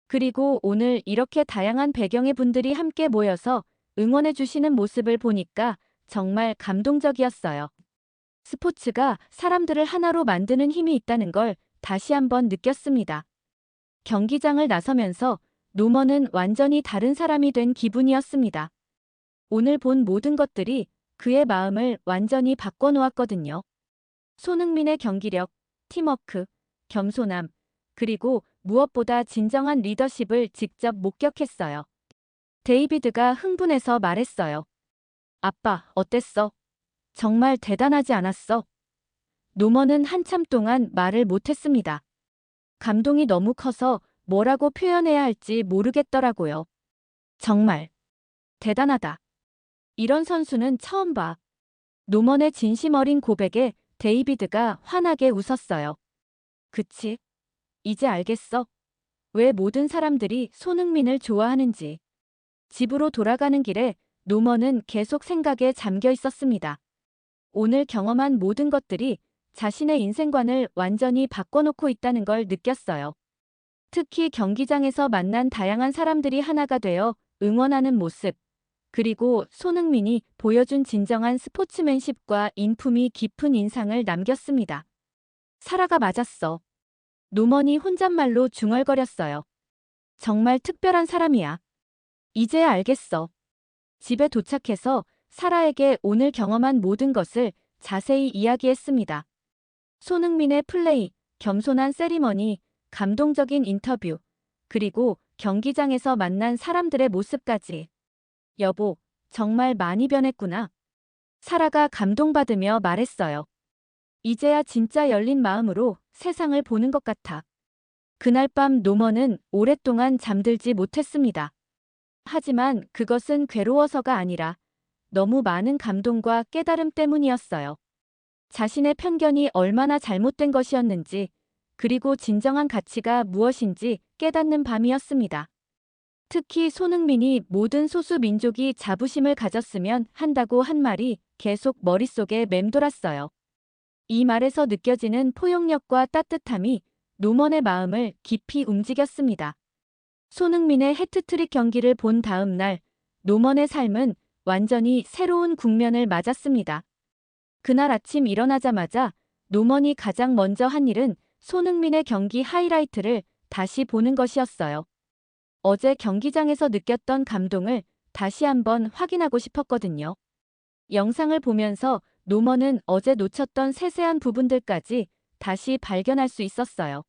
그리고 오늘 이렇게 다양한 배경의 분들이 함께 모여서 응원해 주시는 모습을 보니까 정말 감동적이었어요. 스포츠가 사람들을 하나로 만드는 힘이 있다는 걸 다시 한번 느꼈습니다. 경기장을 나서면서 노먼은 완전히 다른 사람이 된 기분이었습니다. 오늘 본 모든 것들이 그의 마음을 완전히 바꿔놓았거든요. 손흥민의 경기력, 팀워크, 겸손함, 그리고 무엇보다 진정한 리더십을 직접 목격했어요. 데이비드가 흥분해서 말했어요. 아빠, 어땠어? 정말 대단하지 않았어? 노먼은 한참 동안 말을 못했습니다. 감동이 너무 커서 뭐라고 표현해야 할지 모르겠더라고요. 정말 대단하다. 이런 선수는 처음 봐. 노먼의 진심 어린 고백에 데이비드가 환하게 웃었어요. 그치? 이제 알겠어. 왜 모든 사람들이 손흥민을 좋아하는지. 집으로 돌아가는 길에 노먼은 계속 생각에 잠겨 있었습니다. 오늘 경험한 모든 것들이 자신의 인생관을 완전히 바꿔놓고 있다는 걸 느꼈어요. 특히 경기장에서 만난 다양한 사람들이 하나가 되어 응원하는 모습, 그리고 손흥민이 보여준 진정한 스포츠맨십과 인품이 깊은 인상을 남겼습니다. 사라가 맞았어. 노먼이 혼잣말로 중얼거렸어요. 정말 특별한 사람이야. 이제야 알겠어. 집에 도착해서 사라에게 오늘 경험한 모든 것을 자세히 이야기했습니다. 손흥민의 플레이, 겸손한 세리머니, 감동적인 인터뷰, 그리고 경기장에서 만난 사람들의 모습까지. 여보, 정말 많이 변했구나. 사라가 감동받으며 말했어요. 이제야 진짜 열린 마음으로 세상을 보는 것 같아. 그날 밤 노먼은 오랫동안 잠들지 못했습니다. 하지만 그것은 괴로워서가 아니라 너무 많은 감동과 깨달음 때문이었어요. 자신의 편견이 얼마나 잘못된 것이었는지, 그리고 진정한 가치가 무엇인지 깨닫는 밤이었습니다. 특히 손흥민이 모든 소수 민족이 자부심을 가졌으면 한다고 한 말이 계속 머릿속에 맴돌았어요. 이 말에서 느껴지는 포용력과 따뜻함이 노먼의 마음을 깊이 움직였습니다. 손흥민의 해트트릭 경기를 본 다음 날, 노먼의 삶은 완전히 새로운 국면을 맞았습니다. 그날 아침 일어나자마자 노먼이 가장 먼저 한 일은 손흥민의 경기 하이라이트를 다시 보는 것이었어요. 어제 경기장에서 느꼈던 감동을 다시 한번 확인하고 싶었거든요. 영상을 보면서 노먼은 어제 놓쳤던 세세한 부분들까지 다시 발견할 수 있었어요.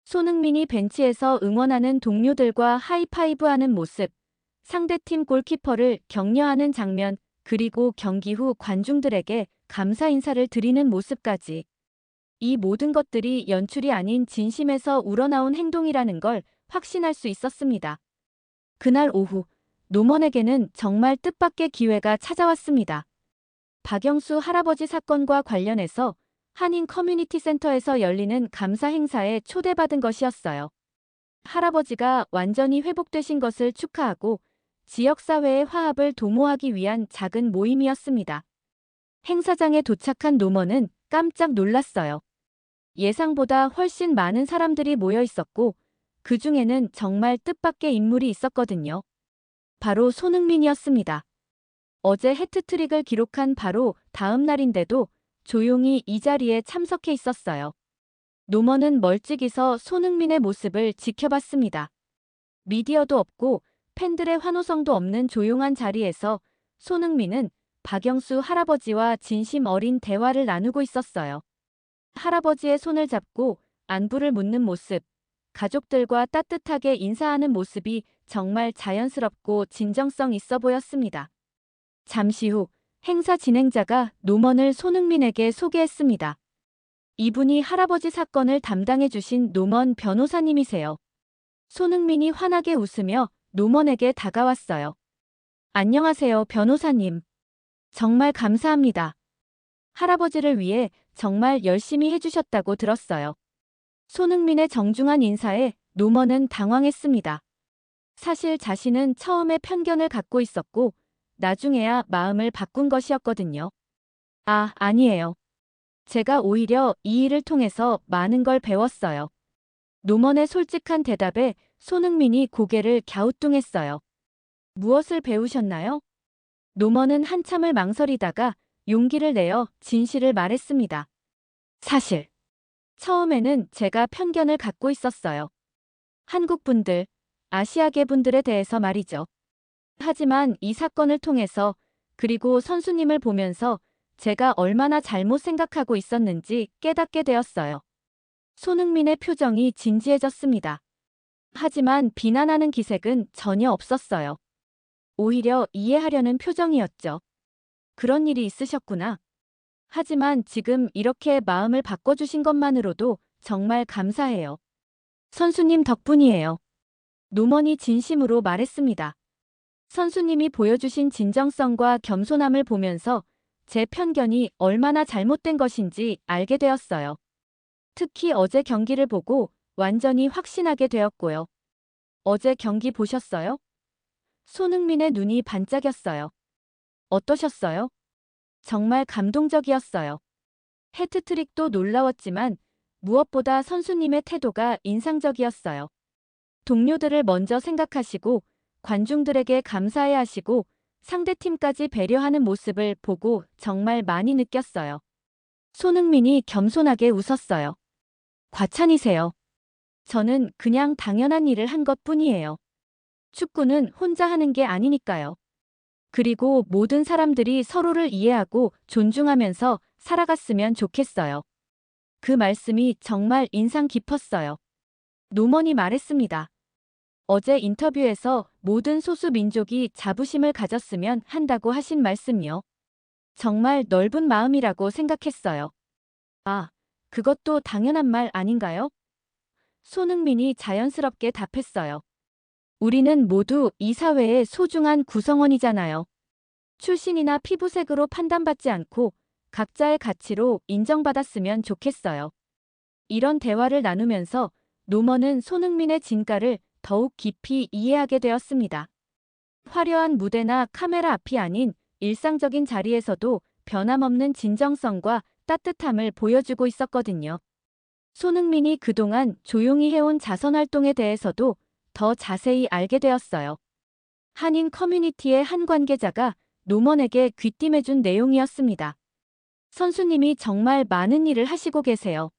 손흥민이 벤치에서 응원하는 동료들과 하이파이브하는 모습, 상대팀 골키퍼를 격려하는 장면, 그리고 경기 후 관중들에게 감사 인사를 드리는 모습까지. 이 모든 것들이 연출이 아닌 진심에서 우러나온 행동이라는 걸 확신할 수 있었습니다. 그날 오후, 노먼에게는 정말 뜻밖의 기회가 찾아왔습니다. 박영수 할아버지 사건과 관련해서 한인 커뮤니티 센터에서 열리는 감사 행사에 초대받은 것이었어요. 할아버지가 완전히 회복되신 것을 축하하고 지역사회의 화합을 도모하기 위한 작은 모임이었습니다. 행사장에 도착한 노먼은 깜짝 놀랐어요. 예상보다 훨씬 많은 사람들이 모여 있었고 그 중에는 정말 뜻밖의 인물이 있었거든요. 바로 손흥민이었습니다. 어제 해트트릭을 기록한 바로 다음 날인데도 조용히 이 자리에 참석해 있었어요. 노먼은 멀찍이 서 손흥민의 모습을 지켜봤습니다. 미디어도 없고 팬들의 환호성도 없는 조용한 자리에서 손흥민은 박영수 할아버지와 진심 어린 대화를 나누고 있었어요. 할아버지의 손을 잡고 안부를 묻는 모습, 가족들과 따뜻하게 인사하는 모습이 정말 자연스럽고 진정성 있어 보였습니다. 잠시 후 행사 진행자가 노먼을 손흥민에게 소개했습니다. 이분이 할아버지 사건을 담당해 주신 노먼 변호사님이세요. 손흥민이 환하게 웃으며 노먼에게 다가왔어요. 안녕하세요, 변호사님. 정말 감사합니다. 할아버지를 위해 정말 열심히 해주셨다고 들었어요. 손흥민의 정중한 인사에 노먼은 당황했습니다. 사실 자신은 처음에 편견을 갖고 있었고 나중에야 마음을 바꾼 것이었거든요. 아니에요. 제가 오히려 이 일을 통해서 많은 걸 배웠어요. 노먼의 솔직한 대답에 손흥민이 고개를 갸우뚱했어요. 무엇을 배우셨나요? 노먼은 한참을 망설이다가 용기를 내어 진실을 말했습니다. 사실, 처음에는 제가 편견을 갖고 있었어요. 한국 분들, 아시아계 분들에 대해서 말이죠. 하지만 이 사건을 통해서 그리고 선수님을 보면서 제가 얼마나 잘못 생각하고 있었는지 깨닫게 되었어요. 손흥민의 표정이 진지해졌습니다. 하지만 비난하는 기색은 전혀 없었어요. 오히려 이해하려는 표정이었죠. 그런 일이 있으셨구나. 하지만 지금 이렇게 마음을 바꿔주신 것만으로도 정말 감사해요. 선수님 덕분이에요. 노먼이 진심으로 말했습니다. 선수님이 보여주신 진정성과 겸손함을 보면서 제 편견이 얼마나 잘못된 것인지 알게 되었어요. 특히 어제 경기를 보고 완전히 확신하게 되었고요. 어제 경기 보셨어요? 손흥민의 눈이 반짝였어요. 어떠셨어요? 정말 감동적이었어요. 해트트릭도 놀라웠지만 무엇보다 선수님의 태도가 인상적이었어요. 동료들을 먼저 생각하시고 관중들에게 감사해 하시고 상대팀까지 배려하는 모습을 보고 정말 많이 느꼈어요. 손흥민이 겸손하게 웃었어요. 과찬이세요. 저는 그냥 당연한 일을 한 것뿐이에요. 축구는 혼자 하는 게 아니니까요. 그리고 모든 사람들이 서로를 이해하고 존중하면서 살아갔으면 좋겠어요. 그 말씀이 정말 인상 깊었어요. 노먼이 말했습니다. 어제 인터뷰에서 모든 소수 민족이 자부심을 가졌으면 한다고 하신 말씀이요. 정말 넓은 마음이라고 생각했어요. 아, 그것도 당연한 말 아닌가요? 손흥민이 자연스럽게 답했어요. 우리는 모두 이 사회의 소중한 구성원이잖아요. 출신이나 피부색으로 판단받지 않고 각자의 가치로 인정받았으면 좋겠어요. 이런 대화를 나누면서 노먼은 손흥민의 진가를 더욱 깊이 이해하게 되었습니다. 화려한 무대나 카메라 앞이 아닌 일상적인 자리에서도 변함없는 진정성과 따뜻함을 보여주고 있었거든요. 손흥민이 그동안 조용히 해온 자선활동에 대해서도 더 자세히 알게 되었어요. 한인 커뮤니티의 한 관계자가 노먼에게 귀띔해준 내용이었습니다. 선수님이 정말 많은 일을 하시고 계세요.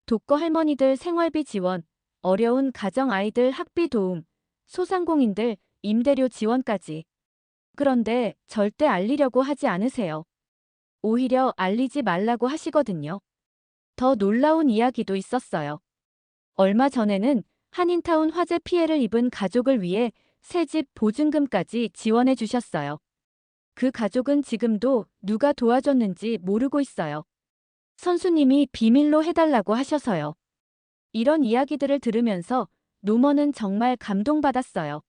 독거 할머니들 생활비 지원, 어려운 가정 아이들 학비 도움, 소상공인들 임대료 지원까지. 그런데 절대 알리려고 하지 않으세요. 오히려 알리지 말라고 하시거든요. 더 놀라운 이야기도 있었어요. 얼마 전에는 한인타운 화재 피해를 입은 가족을 위해 새집 보증금까지 지원해 주셨어요. 그 가족은 지금도 누가 도와줬는지 모르고 있어요. 선수님이 비밀로 해달라고 하셔서요. 이런 이야기들을 들으면서 노먼은 정말 감동받았어요.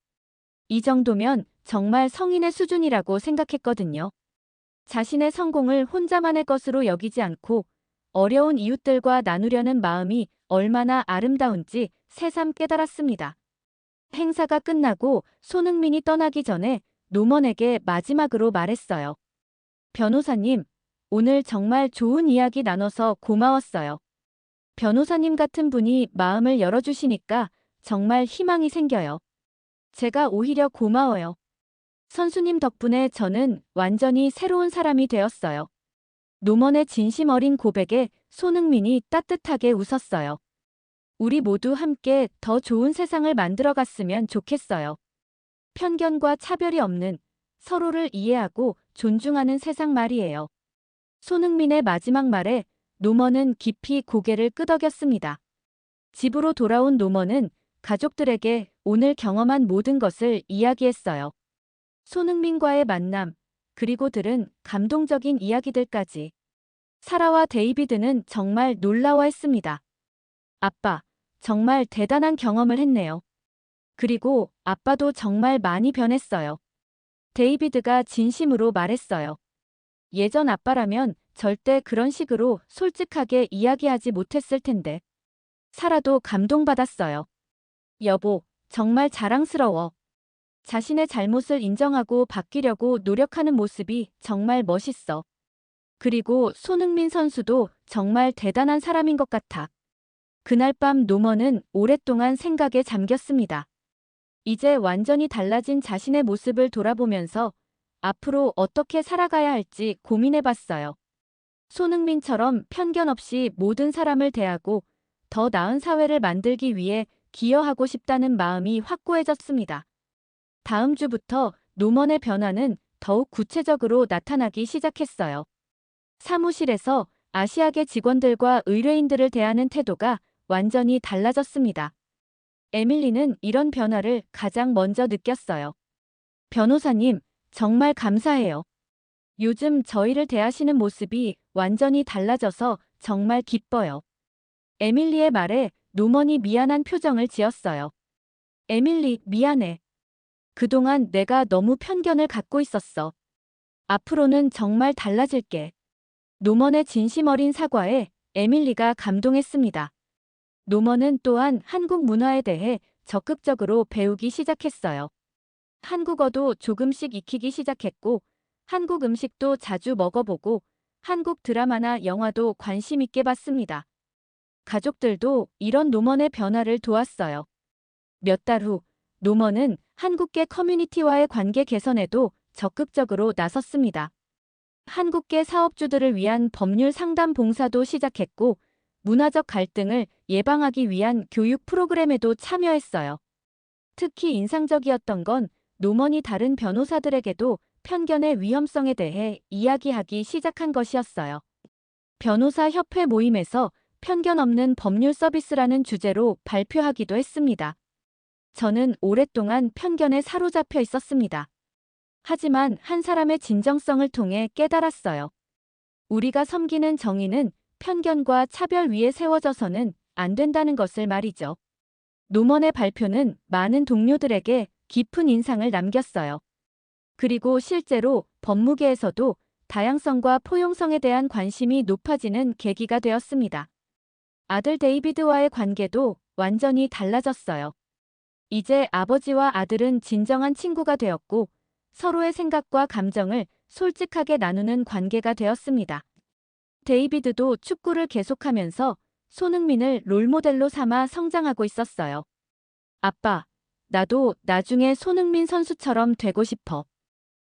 이 정도면 정말 성인의 수준이라고 생각했거든요. 자신의 성공을 혼자만의 것으로 여기지 않고 어려운 이웃들과 나누려는 마음이 얼마나 아름다운지 새삼 깨달았습니다. 행사가 끝나고 손흥민이 떠나기 전에 노먼에게 마지막으로 말했어요. 변호사님, 오늘 정말 좋은 이야기 나눠서 고마웠어요. 변호사님 같은 분이 마음을 열어주시니까 정말 희망이 생겨요. 제가 오히려 고마워요. 선수님 덕분에 저는 완전히 새로운 사람이 되었어요. 노먼의 진심 어린 고백에 손흥민이 따뜻하게 웃었어요. 우리 모두 함께 더 좋은 세상을 만들어갔으면 좋겠어요. 편견과 차별이 없는 서로를 이해하고 존중하는 세상 말이에요. 손흥민의 마지막 말에 노먼은 깊이 고개를 끄덕였습니다. 집으로 돌아온 노먼은 가족들에게 오늘 경험한 모든 것을 이야기했어요. 손흥민과의 만남, 그리고 들은 감동적인 이야기들까지. 사라와 데이비드는 정말 놀라워했습니다. 아빠, 정말 대단한 경험을 했네요. 그리고 아빠도 정말 많이 변했어요. 데이비드가 진심으로 말했어요. 예전 아빠라면 절대 그런 식으로 솔직하게 이야기하지 못했을 텐데. 사라도 감동받았어요. 여보, 정말 자랑스러워. 자신의 잘못을 인정하고 바뀌려고 노력하는 모습이 정말 멋있어. 그리고 손흥민 선수도 정말 대단한 사람인 것 같아. 그날 밤 노먼은 오랫동안 생각에 잠겼습니다. 이제 완전히 달라진 자신의 모습을 돌아보면서 앞으로 어떻게 살아가야 할지 고민해봤어요. 손흥민처럼 편견 없이 모든 사람을 대하고 더 나은 사회를 만들기 위해 기여하고 싶다는 마음이 확고해졌습니다. 다음 주부터 노먼의 변화는 더욱 구체적으로 나타나기 시작했어요. 사무실에서 아시아계 직원들과 의뢰인들을 대하는 태도가 완전히 달라졌습니다. 에밀리는 이런 변화를 가장 먼저 느꼈어요. 변호사님, 정말 감사해요. 요즘 저희를 대하시는 모습이 완전히 달라져서 정말 기뻐요. 에밀리의 말에 노먼이 미안한 표정을 지었어요. 에밀리, 미안해. 그동안 내가 너무 편견을 갖고 있었어. 앞으로는 정말 달라질게. 노먼의 진심 어린 사과에 에밀리가 감동했습니다. 노먼은 또한 한국 문화에 대해 적극적으로 배우기 시작했어요. 한국어도 조금씩 익히기 시작했고, 한국 음식도 자주 먹어보고, 한국 드라마나 영화도 관심 있게 봤습니다. 가족들도 이런 노먼의 변화를 도왔어요. 몇 달 후, 노먼은 한국계 커뮤니티와의 관계 개선에도 적극적으로 나섰습니다. 한국계 사업주들을 위한 법률 상담 봉사도 시작했고, 문화적 갈등을 예방하기 위한 교육 프로그램에도 참여했어요. 특히 인상적이었던 건 노먼이 다른 변호사들에게도 편견의 위험성에 대해 이야기하기 시작한 것이었어요. 변호사 협회 모임에서 편견 없는 법률 서비스라는 주제로 발표하기도 했습니다. 저는 오랫동안 편견에 사로잡혀 있었습니다. 하지만 한 사람의 진정성을 통해 깨달았어요. 우리가 섬기는 정의는 편견과 차별 위에 세워져서는 안 된다는 것을 말이죠. 노먼의 발표는 많은 동료들에게 깊은 인상을 남겼어요. 그리고 실제로 법무계에서도 다양성과 포용성에 대한 관심이 높아지는 계기가 되었습니다. 아들 데이비드와의 관계도 완전히 달라졌어요. 이제 아버지와 아들은 진정한 친구가 되었고 서로의 생각과 감정을 솔직하게 나누는 관계가 되었습니다. 데이비드도 축구를 계속하면서 손흥민을 롤모델로 삼아 성장하고 있었어요. 아빠, 나도 나중에 손흥민 선수처럼 되고 싶어.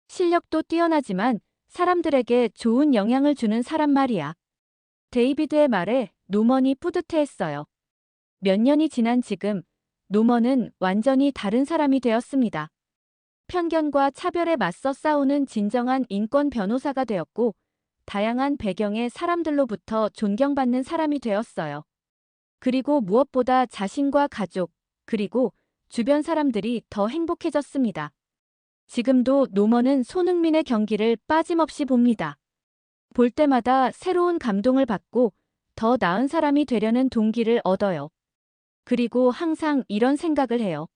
실력도 뛰어나지만 사람들에게 좋은 영향을 주는 사람 말이야. 데이비드의 말에 노먼이 뿌듯해했어요. 몇 년이 지난 지금 노먼은 완전히 다른 사람이 되었습니다. 편견과 차별에 맞서 싸우는 진정한 인권 변호사가 되었고 다양한 배경의 사람들로부터 존경받는 사람이 되었어요. 그리고 무엇보다 자신과 가족, 그리고 주변 사람들이 더 행복해졌습니다. 지금도 노먼은 손흥민의 경기를 빠짐없이 봅니다. 볼 때마다 새로운 감동을 받고 더 나은 사람이 되려는 동기를 얻어요. 그리고 항상 이런 생각을 해요.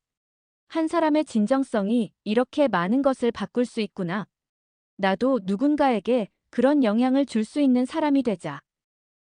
한 사람의 진정성이 이렇게 많은 것을 바꿀 수 있구나. 나도 누군가에게 그런 영향을 줄 수 있는 사람이 되자.